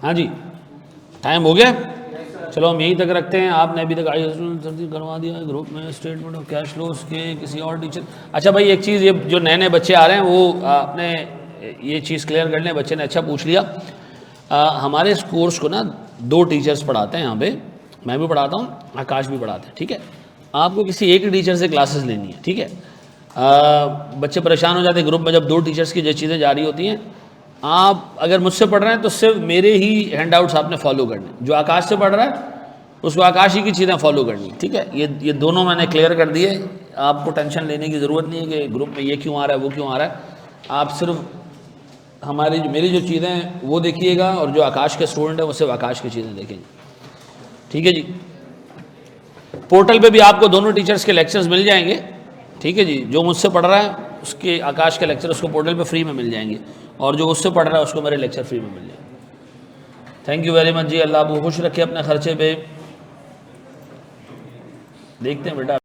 हाँ जी, टाइम हो गया, चलो हम यहीं तक रखते हैं। आपने अभी तक आई करवा दिया है ग्रुप में, स्टेटमेंट ऑफ कैश फ्लोज के किसी और टीचर। अच्छा भाई, एक चीज़, ये जो नए नए बच्चे आ रहे हैं वो आपने ये चीज़ क्लियर कर लें। बच्चे ने अच्छा पूछ लिया। हमारे इस कोर्स को ना 2 टीचर्स पढ़ाते हैं यहाँ पे, मैं भी पढ़ाता हूँ, आकाश भी पढ़ाते हैं, ठीक है। आपको किसी एक ही टीचर से क्लासेस लेनी है, ठीक है। बच्चे परेशान हो जाते हैं ग्रुप में जब 2 टीचर्स की जो चीज़ें जारी होती हैं। आप अगर मुझसे पढ़ रहे हैं तो सिर्फ मेरे ही हैंडआउट्स आपने फॉलो करने, जो आकाश से पढ़ रहा है उसको आकाश ही की चीज़ें फॉलो करनी, ठीक है। ये दोनों मैंने क्लियर कर दिए। आपको टेंशन लेने की ज़रूरत नहीं है कि ग्रुप में ये क्यों आ रहा है वो क्यों आ रहा है। आप सिर्फ मेरी जो चीज़ें हैं वो देखिएगा, और जो आकाश के स्टूडेंट हैं वो सिर्फ आकाश की चीज़ें देखेंगे, ठीक है जी। पोर्टल पे भी आपको दोनों टीचर्स के लेक्चर्स मिल जाएंगे, ठीक है जी। जो मुझसे पढ़ रहा है उसके आकाश के लेक्चर उसको पोर्टल पे फ्री में मिल जाएंगे, और जो उससे पढ़ रहा है उसको मेरे लेक्चर फ्री में मिल जाएंगे। थैंक यू वेरी मच जी। अल्लाह आपको खुश रखे अपने खर्चे पे। देखते हैं बेटा।